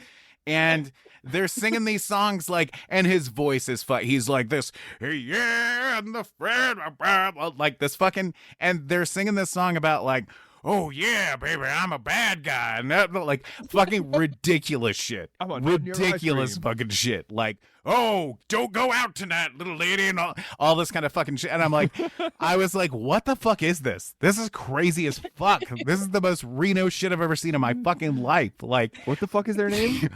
And they're singing these songs like, and his voice is he's like this, hey, yeah, and the friend, like this fucking, and they're singing this song about like, oh yeah, baby, I'm a bad guy, and that like fucking ridiculous shit. Ridiculous fucking shit. Like, oh, don't go out tonight, little lady, and all this kind of fucking shit. And I'm like, I was like, what the fuck is this? This is crazy as fuck. This is the most Reno shit I've ever seen in my fucking life. Like, what the fuck is their name?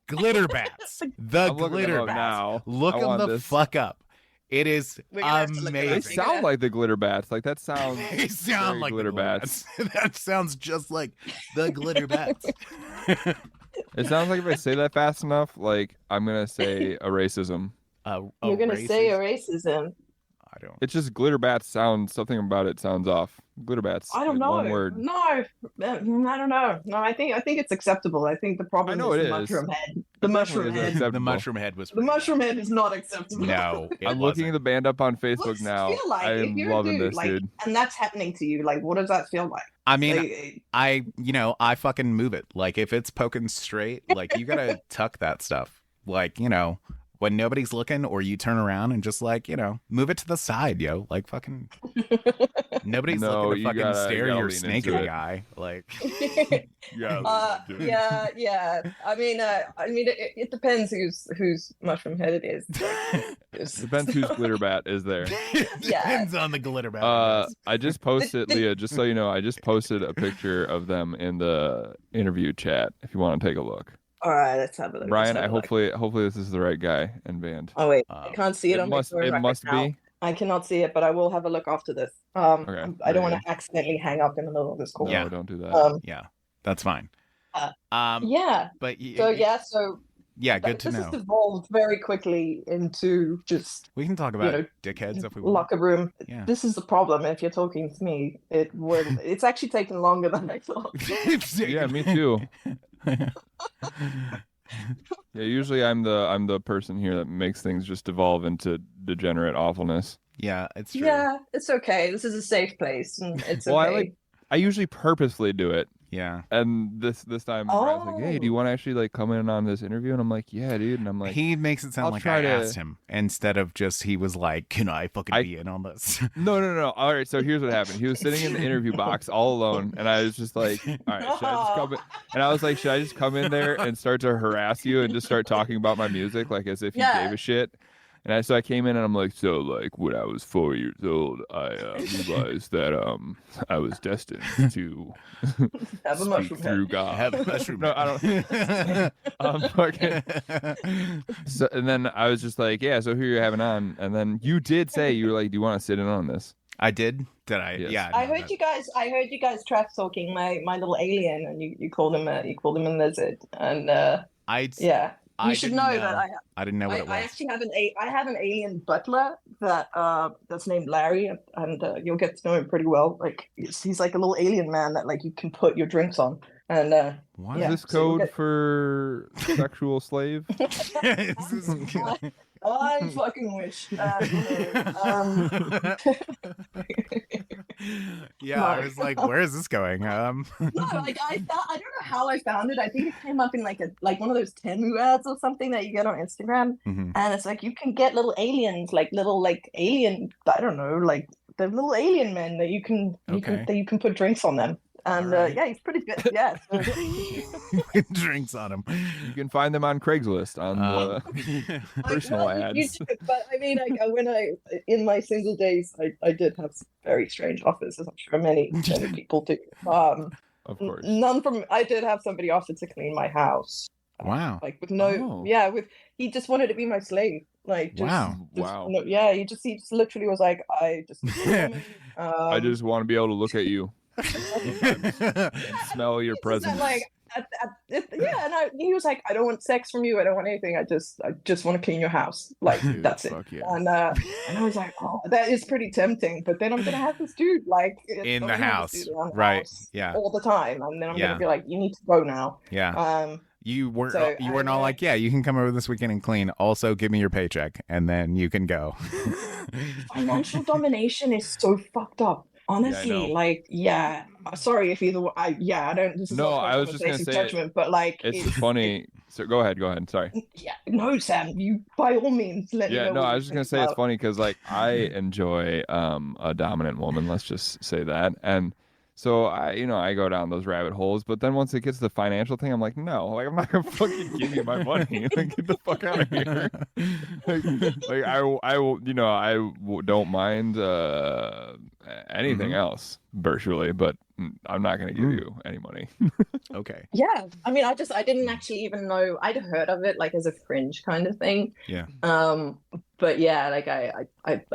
Glitter Bats. The Glitter Bats. Now. Look them the fuck up. It is amazing. They sound like the Glitter Bats. Like that sounds. They sound like Glitter Bats. That sounds just like the Glitter Bats. It sounds like if I say that fast enough, like I'm gonna say a racism. You're gonna say a racism. I don't. It's just Glitter Bats sounds, something about it sounds off. Glitter Bats. I don't know. One word. No, I don't know. No, I think it's acceptable. I think the problem is the mushroom head. The mushroom head. The mushroom head was. The mushroom head is not acceptable. No, I'm looking at the band up on Facebook now. I am loving this, dude. And that's happening to you. Like, what does that feel like? I mean, I fucking move it. Like, if it's poking straight, like, you gotta tuck that stuff. Like, you know, when nobody's looking, or you turn around and just like, you know, move it to the side, yo. Like, fucking nobody's looking to fucking stare your snake in the eye. Like, yeah. I mean, it depends whose mushroom head it is. Depends whose glitter bat is there. Depends on the glitter bat. I just posted, Leah, just so you know, I just posted a picture of them in the interview chat. If you want to take a look. All right, let's have a look. Brian, hopefully this is the right guy and band. Oh wait, I can't see it on my phone right now. It must be. I cannot see it, but I will have a look after this. Okay, I don't want to accidentally hang up in the middle of this call. No, don't do that. Yeah, that's fine. Yeah. But so Yeah, good to This know. has evolved very quickly into just, We can talk about dickheads if we want. locker room. Yeah. This is the problem. If you're talking to me, it's actually taken longer than I thought. Yeah, me too. Yeah, usually I'm the person here that makes things just evolve into degenerate awfulness. Yeah, it's true. Yeah, it's okay. This is a safe place, and it's Well, okay. I usually purposely do it. Yeah. And this time, Brian's like, "Hey, do you want to actually like come in on this interview?" And I'm like, "Yeah, dude." And I'm like, he makes it sound I'll like try I to- asked him instead of just he was like, "Can I fucking be in on this?" No. All right, so here's what happened. He was sitting in the interview box all alone, and I was just like, "All right, should I just come in?" And I was like, "Should I just come in there and start to harass you and just start talking about my music, like as if you Yeah. gave a shit?" And so I came in and I'm like, "So like when I was 4 years old, I realized that I was destined to Have a speak mushroom head. through God." Have a mushroom. No, I don't. Fucking. So, and then I was just like, "Yeah, so who you're having on?" And then you did say you were like, "Do you want to sit in on this?" I did. Did I? Yes. Yeah. I no, heard you guys trash talking my little alien, and you called him a lizard, and yeah. You should didn't know that I didn't know what it was. I actually have an alien butler that's named Larry, and you'll get to know him pretty well. Like he's like a little alien man that like you can put your drinks on, and What? yeah, Is this so you'll code get- for sexual slave? Is this- I fucking wish. Yeah, I was like, where is this going? No, like I don't know how I found it. I think it came up in like one of those Temu ads or something that you get on Instagram, Mhm. and it's like you can get little aliens, like little like alien. I don't know, like the little alien men that you can put drinks on them. And Alright. yeah, he's pretty good. Yeah. So, Drinks on him. You can find them on Craigslist on the personal ads. but I mean, like, when in my single days, I did have some very strange offers, as I'm sure many people do. Of course. I did have somebody offer to clean my house. Wow. Like with no, Oh. he just wanted to be my slave. Like, just, Wow. no, yeah, he just literally was like, I just, I just want to be able to look at you and smell your presence. Like, he was like, I don't want sex from you. I don't want anything. I just want to clean your house. Like, Dude, that's it. fuck yeah. And I was like, oh, that is pretty tempting. But then I'm gonna have this dude like In the house, right? Yeah. all the time, and then I'm Yeah. gonna be like, you need to go now. Yeah. You weren't so you weren't I- all like, yeah, you can come over this weekend and clean. Also, give me your paycheck, and then you can go. Financial domination is so fucked up. Honestly, know. like, yeah. Sorry if either. I don't. This is No, not I was just gonna say judgment, but like, It's funny. So go ahead. Sorry. Yeah, no, Sam. You by all means let me know. Yeah, no, what I you was just gonna think say it's about- funny because like I enjoy a dominant woman. Let's just say that. And so I go down those rabbit holes. But then once it gets to the financial thing, I'm like, no, like I'm not gonna fucking give you my money. Like, get the fuck out of here. like I will, don't mind anything else virtually, but I'm not gonna give you any money. Okay. Yeah, I mean, I didn't actually even know. I'd heard of it like as a fringe kind of thing. Yeah. But yeah, like I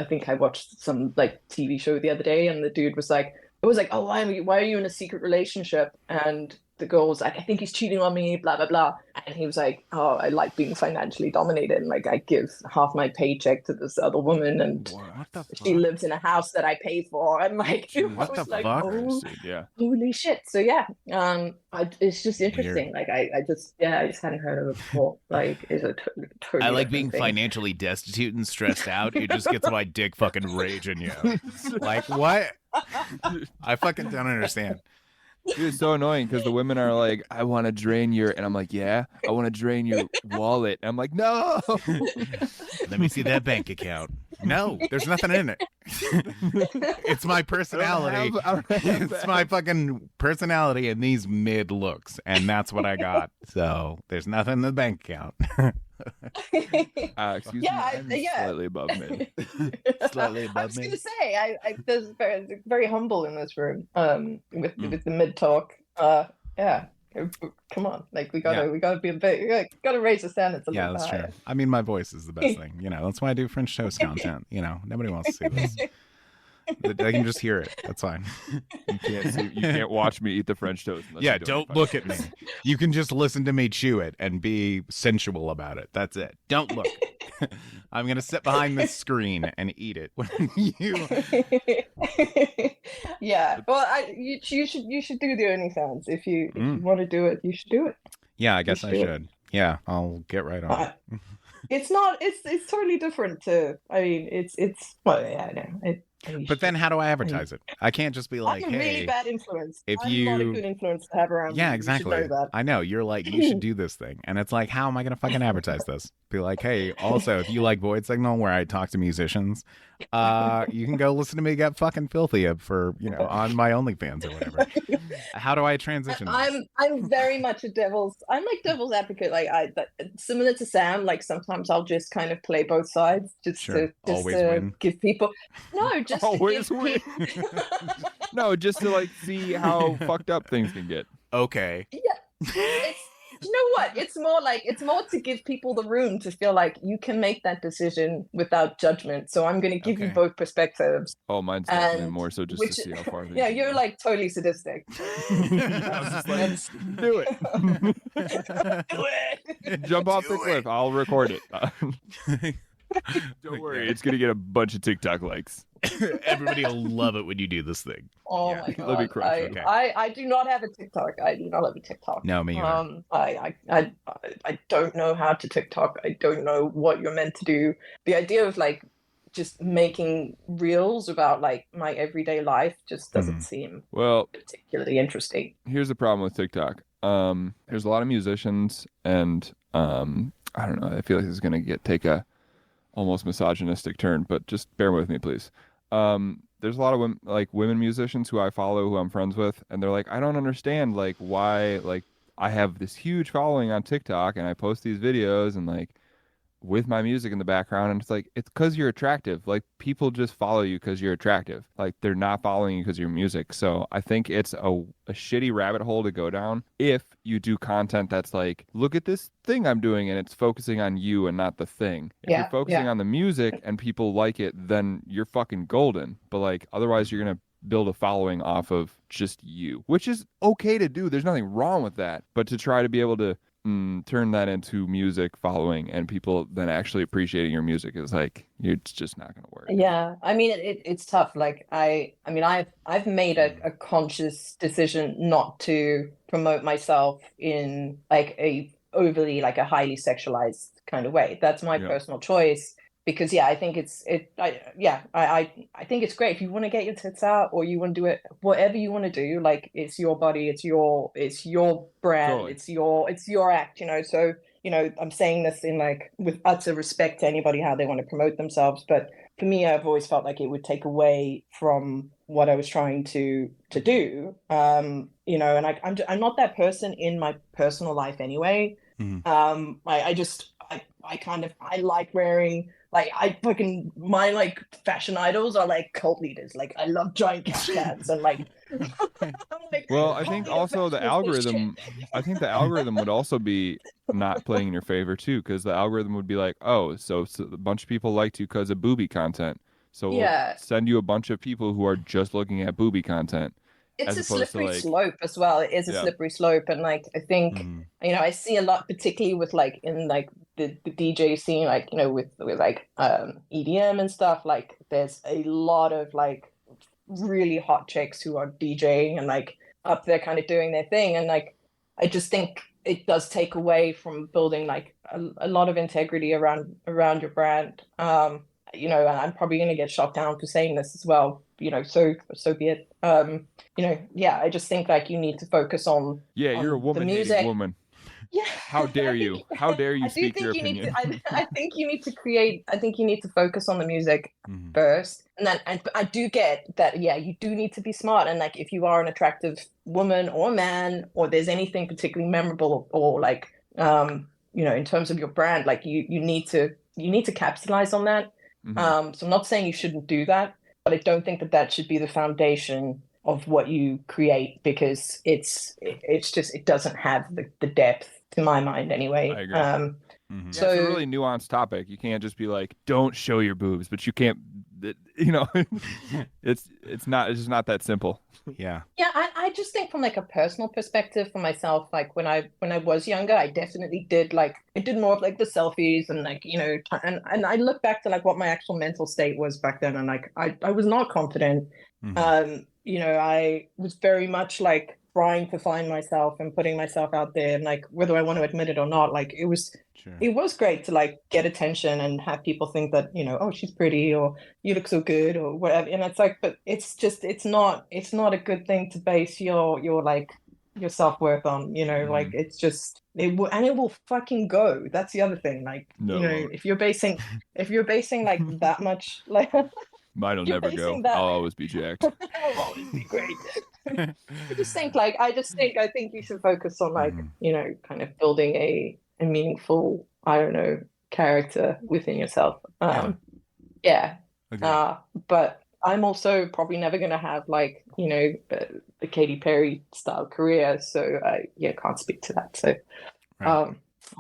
think I watched some like TV show the other day, and the dude was like, oh, why are you in a secret relationship? And the girl was like, I think he's cheating on me, blah blah blah. And he was like, oh, I like being financially dominated, and like I give half my paycheck to this other woman, and What the fuck? she lives in a house that I pay for. And like, it What was the like, fuck? oh, Dude, yeah. holy shit. So yeah, it's just interesting. Like I just hadn't heard of it before. Like, it's a totally I like different being thing. financially destitute and stressed out. It just gets my dick fucking raging, yo. Like, what? I fucking don't understand. Dude, it's so annoying because the women are like, I want to drain your, and I'm like, yeah, I want to drain your wallet. And I'm like, no. Let me see that bank account. No, there's nothing in it. It's my personality. I don't have It's that. my fucking personality and these mid looks, and that's what I got. So there's nothing in the bank account. Excuse Yeah, me, I'm yeah. slightly above mid. Slightly I above was me. gonna say, there's very humble in this room. With the mid talk. Yeah. Come on, like we gotta be a bit. We gotta raise the standards a Yeah, little that's bit true. higher. I mean, my voice is the best thing. That's why I do French toast content. Nobody wants to see this. They can just hear it. That's fine. You can't see. You can't watch me eat the French toast. Yeah, don't look at me. You can just listen to me chew it and be sensual about it. That's it. Don't look. I'm gonna sit behind this screen and eat it when you. Yeah. Well, you should do the OnlyFans if you want to do it. You should do it. Yeah, I guess I should. Yeah, I'll get right on it. It's not. It's totally different to. I mean, it's. Well, yeah, I know. But then how do I advertise it? I can't just be like, I'm a hey, really bad influence. if I'm not a good influence to have around. Yeah, you. exactly. You should know that. I know. You're like, you should do this thing. And it's like, how am I going to fucking advertise this? Be like, hey, also, if you like Void Signal, where I talk to musicians, you can go listen to me get fucking filthy for, on my OnlyFans or whatever. How do I transition? I'm very much I'm like devil's advocate. Like similar to Sam, like sometimes I'll just kind of play both sides just to win. give people just always to give win. No, just to like see how fucked up things can get. Okay. Yeah. You know what? It's more to give people the room to feel like you can make that decision without judgment. So I'm going to give you both perspectives. Oh, mine's definitely more so just to see how far. Yeah, you're like totally sadistic. I was just like, do it. Do it. Jump off the cliff. I'll record it. Don't worry, it's gonna get a bunch of TikTok likes. Everybody will love it when you do this thing. Oh my god! Let me crush. I do not have a TikTok. I do not have a TikTok. No, me either. I don't know how to TikTok. I don't know what you're meant to do. The idea of like just making reels about like my everyday life just doesn't seem particularly interesting. Here's the problem with TikTok. There's a lot of musicians, and I don't know. I feel like this is gonna take a almost misogynistic turn, but just bear with me, please. There's a lot of women musicians who I follow, who I'm friends with, and they're like, I don't understand like why like I have this huge following on TikTok and I post these videos and like with my music in the background, and it's like, it's because you're attractive. Like people just follow you because you're attractive. Like they're not following you because of your music. So I think it's a shitty rabbit hole to go down if you do content that's like, look at this thing I'm doing and it's focusing on you and not the thing. If you're focusing on the music and people like it, then you're fucking golden. But like otherwise you're gonna build a following off of just you, which is okay to do. There's nothing wrong with that. But to try to be able to turn that into music following and people then actually appreciating your music is like, it's just not going to work. Yeah, I mean it's tough. Like I mean I've made a conscious decision not to promote myself in like a overly like a highly sexualized kind of way. That's my personal choice. Because I think I think it's great if you want to get your tits out or you want to do it whatever you want to do. Like it's your body, it's your brand, totally. it's your act. So I'm saying this in like with utter respect to anybody how they want to promote themselves. But for me, I've always felt like it would take away from what I was trying to do. And I'm not that person in my personal life anyway. Mm-hmm. I like wearing. Like my like fashion idols are like cult leaders. Like I love giant cats and like. Well, I think also the algorithm. I think the algorithm would also be not playing in your favor too, because the algorithm would be like, oh, so a bunch of people liked you because of booby content, so we'll send you a bunch of people who are just looking at booby content. It's a slippery slope as well. It is a slippery slope, and like I think I see a lot, particularly with like in like the DJ scene, like with like EDM and stuff. Like there's a lot of like really hot chicks who are DJing and like up there kind of doing their thing, and like I just think it does take away from building like a lot of integrity around your brand. And I'm probably going to get shot down for saying this as well. So be it. I just think like you need to focus on. Yeah, you're a woman. The music. Woman. Yeah. How dare you? How dare you speak your opinion? I think you need to create. I think you need to focus on the music first, and then. And I do get that. Yeah, you do need to be smart, and like if you are an attractive woman or man, or there's anything particularly memorable, or like in terms of your brand, like you need to capitalize on that. So I'm not saying you shouldn't do that, but I don't think that should be the foundation of what you create, because it doesn't have the depth, to my mind anyway. I agree. So it's a really nuanced topic. You can't just be like, don't show your boobs, but you can't you know, it's just not that simple. Yeah. Yeah, I just think from like a personal perspective for myself, like when I was younger, I definitely did like I did more of like the selfies and like, you know, and I look back to like what my actual mental state was back then, and like I was not confident. You know, I was very much like trying to find myself and putting myself out there, and like whether I want to admit it or not, like it was great to like get attention and have people think that, you know, oh, she's pretty or you look so good or whatever. And it's like, but it's just it's not a good thing to base your like your self-worth on, you know, like it's just it will fucking go. That's the other thing. Like, No, you know, if you're basing like that much like mine'll you're never go. basing that- I'll always be jacked. I'll always be great. I think you should focus on like, you know, kind of building a meaningful, I don't know, character within yourself. Yeah. But I'm also probably never going to have like, you know, the Katy Perry style career. So I can't speak to that. So I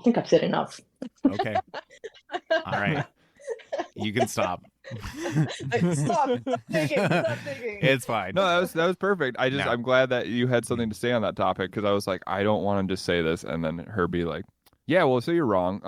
think I've said enough. Okay. All right. You can stop. Stop digging. It's fine. No, that was perfect. I'm glad that you had something to say on that topic, because I was like, I don't want to just say this and then her be like, yeah, well, so you're wrong.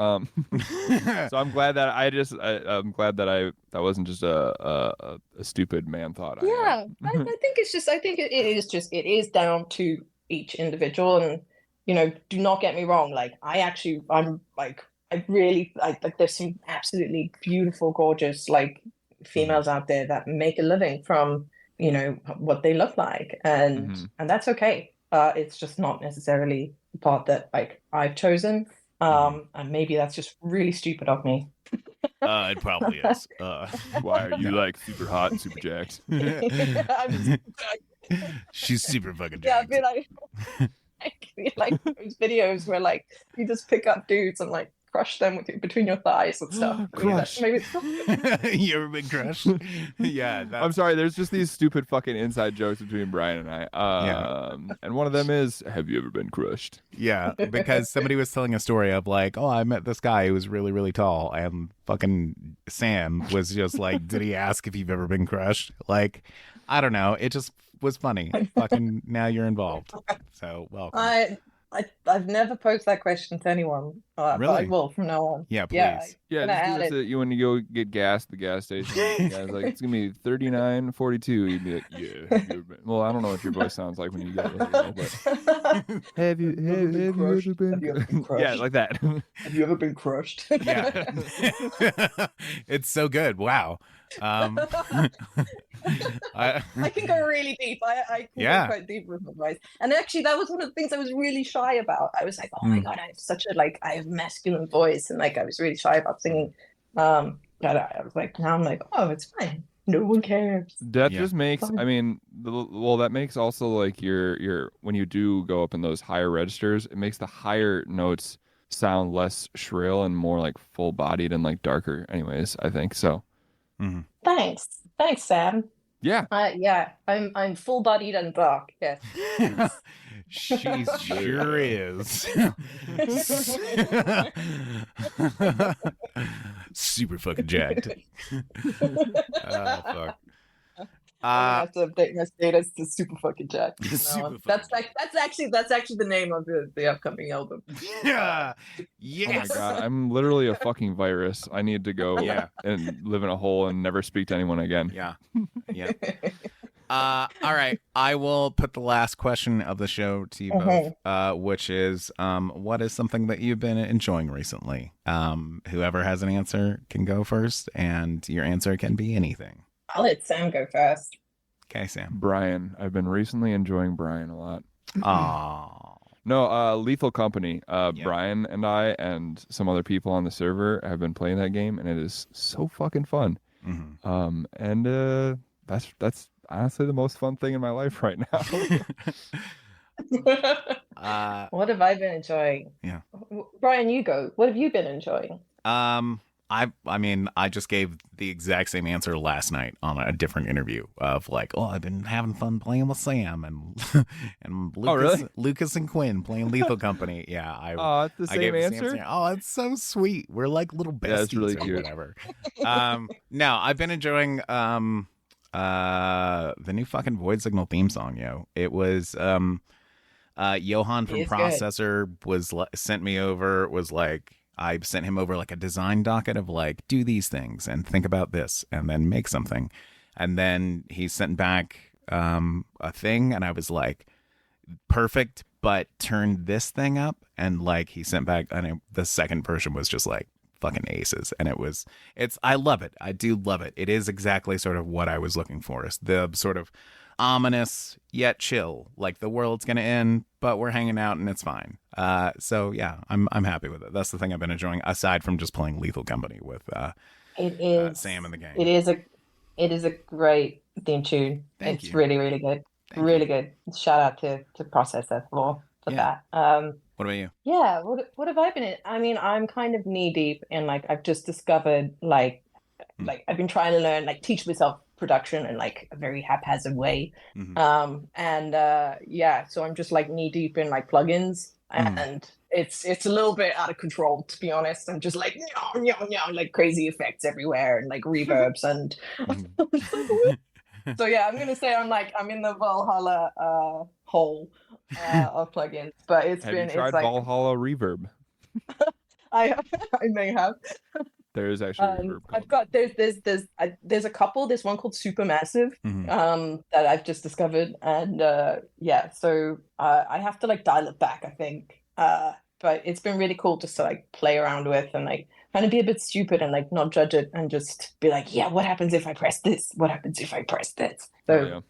So I'm glad that I'm glad that that wasn't just a stupid man thought. Yeah, I think it is down to each individual, and you know, do not get me wrong. Like I'm like I really like there's some absolutely beautiful, gorgeous like females out there that make a living from, you know, what they look like, and that's okay. It's just not necessarily the path that like I've chosen. And maybe that's just really stupid of me. It probably is. Why are you like super hot and super jacked? She's super fucking jacked. Yeah, I feel like those videos where like you just pick up dudes and like crush them between your thighs and stuff. Crush. Maybe it's not. You ever been crushed? Yeah. I'm sorry. There's just these stupid fucking inside jokes between Brian and I. And one of them is, have you ever been crushed? Yeah, because somebody was telling a story of like, oh, I met this guy who was really, really tall, and fucking Sam was just like, did he ask if you've ever been crushed? Like, I don't know. It just was funny. Fucking now you're involved. So welcome. I've never posed that question to anyone. Really? But I will from now on. Yeah, please. Yeah, just do this when you go get gas at the gas station. The guy's like, it's gonna be $39.42. You'd be like, yeah. Well, I don't know what your voice sounds like when you get it, but have you ever been crushed? Yeah, like that. Have you ever been crushed? Yeah. It's so good. Wow. I can go really deep. I can go quite deep with my voice. And actually, that was one of the things I was really shy about. I was like, oh my God, I have masculine voice. And like, I was really shy about singing. But I was like, now I'm like, oh, it's fine. No one cares. That just makes, I mean, that makes also like your when you do go up in those higher registers, it makes the higher notes sound less shrill and more like full bodied and like darker anyways, I think so. Thanks, Sam. Yeah. I'm full bodied and dark. Yes. She sure is. Super fucking jacked. Oh, fuck. I have to update my status to super fucking jacked. That's actually the name of the upcoming album. Yeah. Yes. Oh my God, I'm literally a fucking virus. I need to go and live in a hole and never speak to anyone again. Yeah. Yeah. All right. I will put the last question of the show to you both, which is, what is something that you've been enjoying recently? Whoever has an answer can go first, and your answer can be anything. I'll let Sam go first. Okay, Sam. Brian. I've been recently enjoying Brian a lot. Aww. No, Lethal Company. Brian and I and some other people on the server have been playing that game, and it is so fucking fun. And that's honestly the most fun thing in my life right now. What have I been enjoying? Yeah. Brian, you go. What have you been enjoying? I mean, I just gave the exact same answer last night on a different interview of like, oh, I've been having fun playing with Sam and and Lucas, really? Lucas and Quinn playing Lethal Company. Yeah, Oh, it's the I same gave the answer. Oh, it's so sweet. We're like little besties Yeah, it's really or cute. whatever. No, I've been enjoying the new fucking Void Signal theme song, yo. It was Johan from It's good. Processor sent me over, was like, I sent him over like a design docket of like, do these things and think about this and then make something. And then he sent back a thing and I was like, perfect, but turn this thing up. And like he sent back, and the second version was just like fucking aces. And I love it. I do love it. It is exactly sort of what I was looking for. Is the sort of ominous yet chill, like the world's gonna end but we're hanging out and it's fine. So yeah, I'm happy with it. That's the thing I've been enjoying, aside from just playing Lethal Company with It is Sam and the gang. It is a great theme tune. Thank It's you. really, really good. Thank Really you. good. Shout out to Processor for Yeah. that. What about you? Yeah, what have I been in? I mean, I'm kind of knee deep in like I've just discovered like I've been trying to learn, like teach myself production in like a very haphazard way. Yeah, so I'm just like knee deep in like plugins, and it's a little bit out of control, to be honest. I'm just like like crazy effects everywhere and like reverbs and so yeah, I'm gonna say I'm in the Valhalla hole of plugins, but Have you tried it's like Valhalla Reverb? I may have. There is actually reverb. I've got there's a couple. There's one called Supermassive that I've just discovered, and yeah, so I have to like dial it back, I think. But it's been really cool just to like play around with and like kind of be a bit stupid and like not judge it and just be like, yeah, what happens if I press this? What happens if I press this? So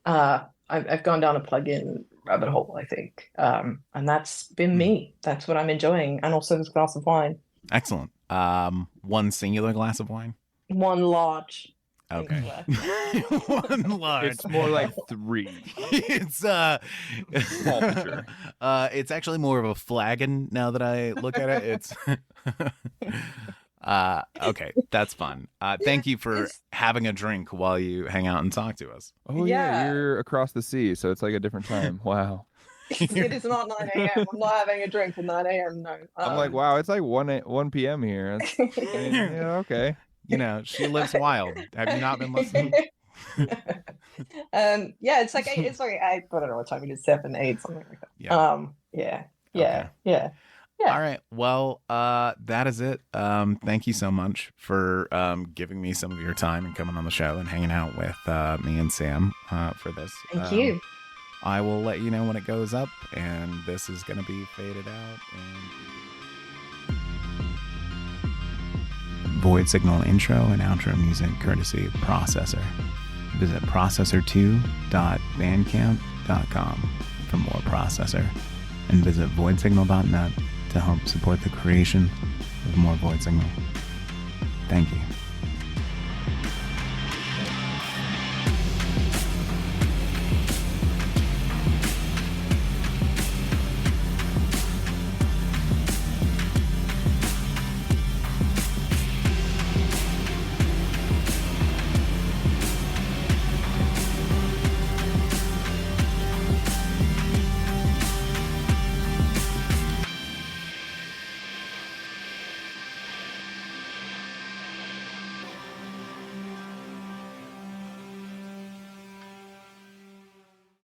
I've gone down a plugin rabbit hole, I think, and that's been me. That's what I'm enjoying, and also this glass of wine. Excellent. One singular glass of wine? One large. Okay. One large. It's more like 3. It's Small picture. It's actually more of a flagon now that I look at it. It's okay, that's fun. Thank you for having a drink while you hang out and talk to us. Oh yeah, you're across the sea, so it's like a different time. Wow. It is not 9 a.m. I'm not having a drink at 9 a.m. No. I'm like, wow, it's like 1 p.m. here. Yeah, okay. You know, she lives wild. Have you not been listening? Yeah, it's like I don't know what time it is, 7, 8, something like that. Yeah. All right. Well, that is it. Thank you so much for giving me some of your time and coming on the show and hanging out with me and Sam for this. Thank you. I will let you know when it goes up, and this is going to be faded out. And Void Signal intro and outro music courtesy of Processor. Visit processor2.bandcamp.com for more Processor, and visit voidsignal.net to help support the creation of more Void Signal. Thank you.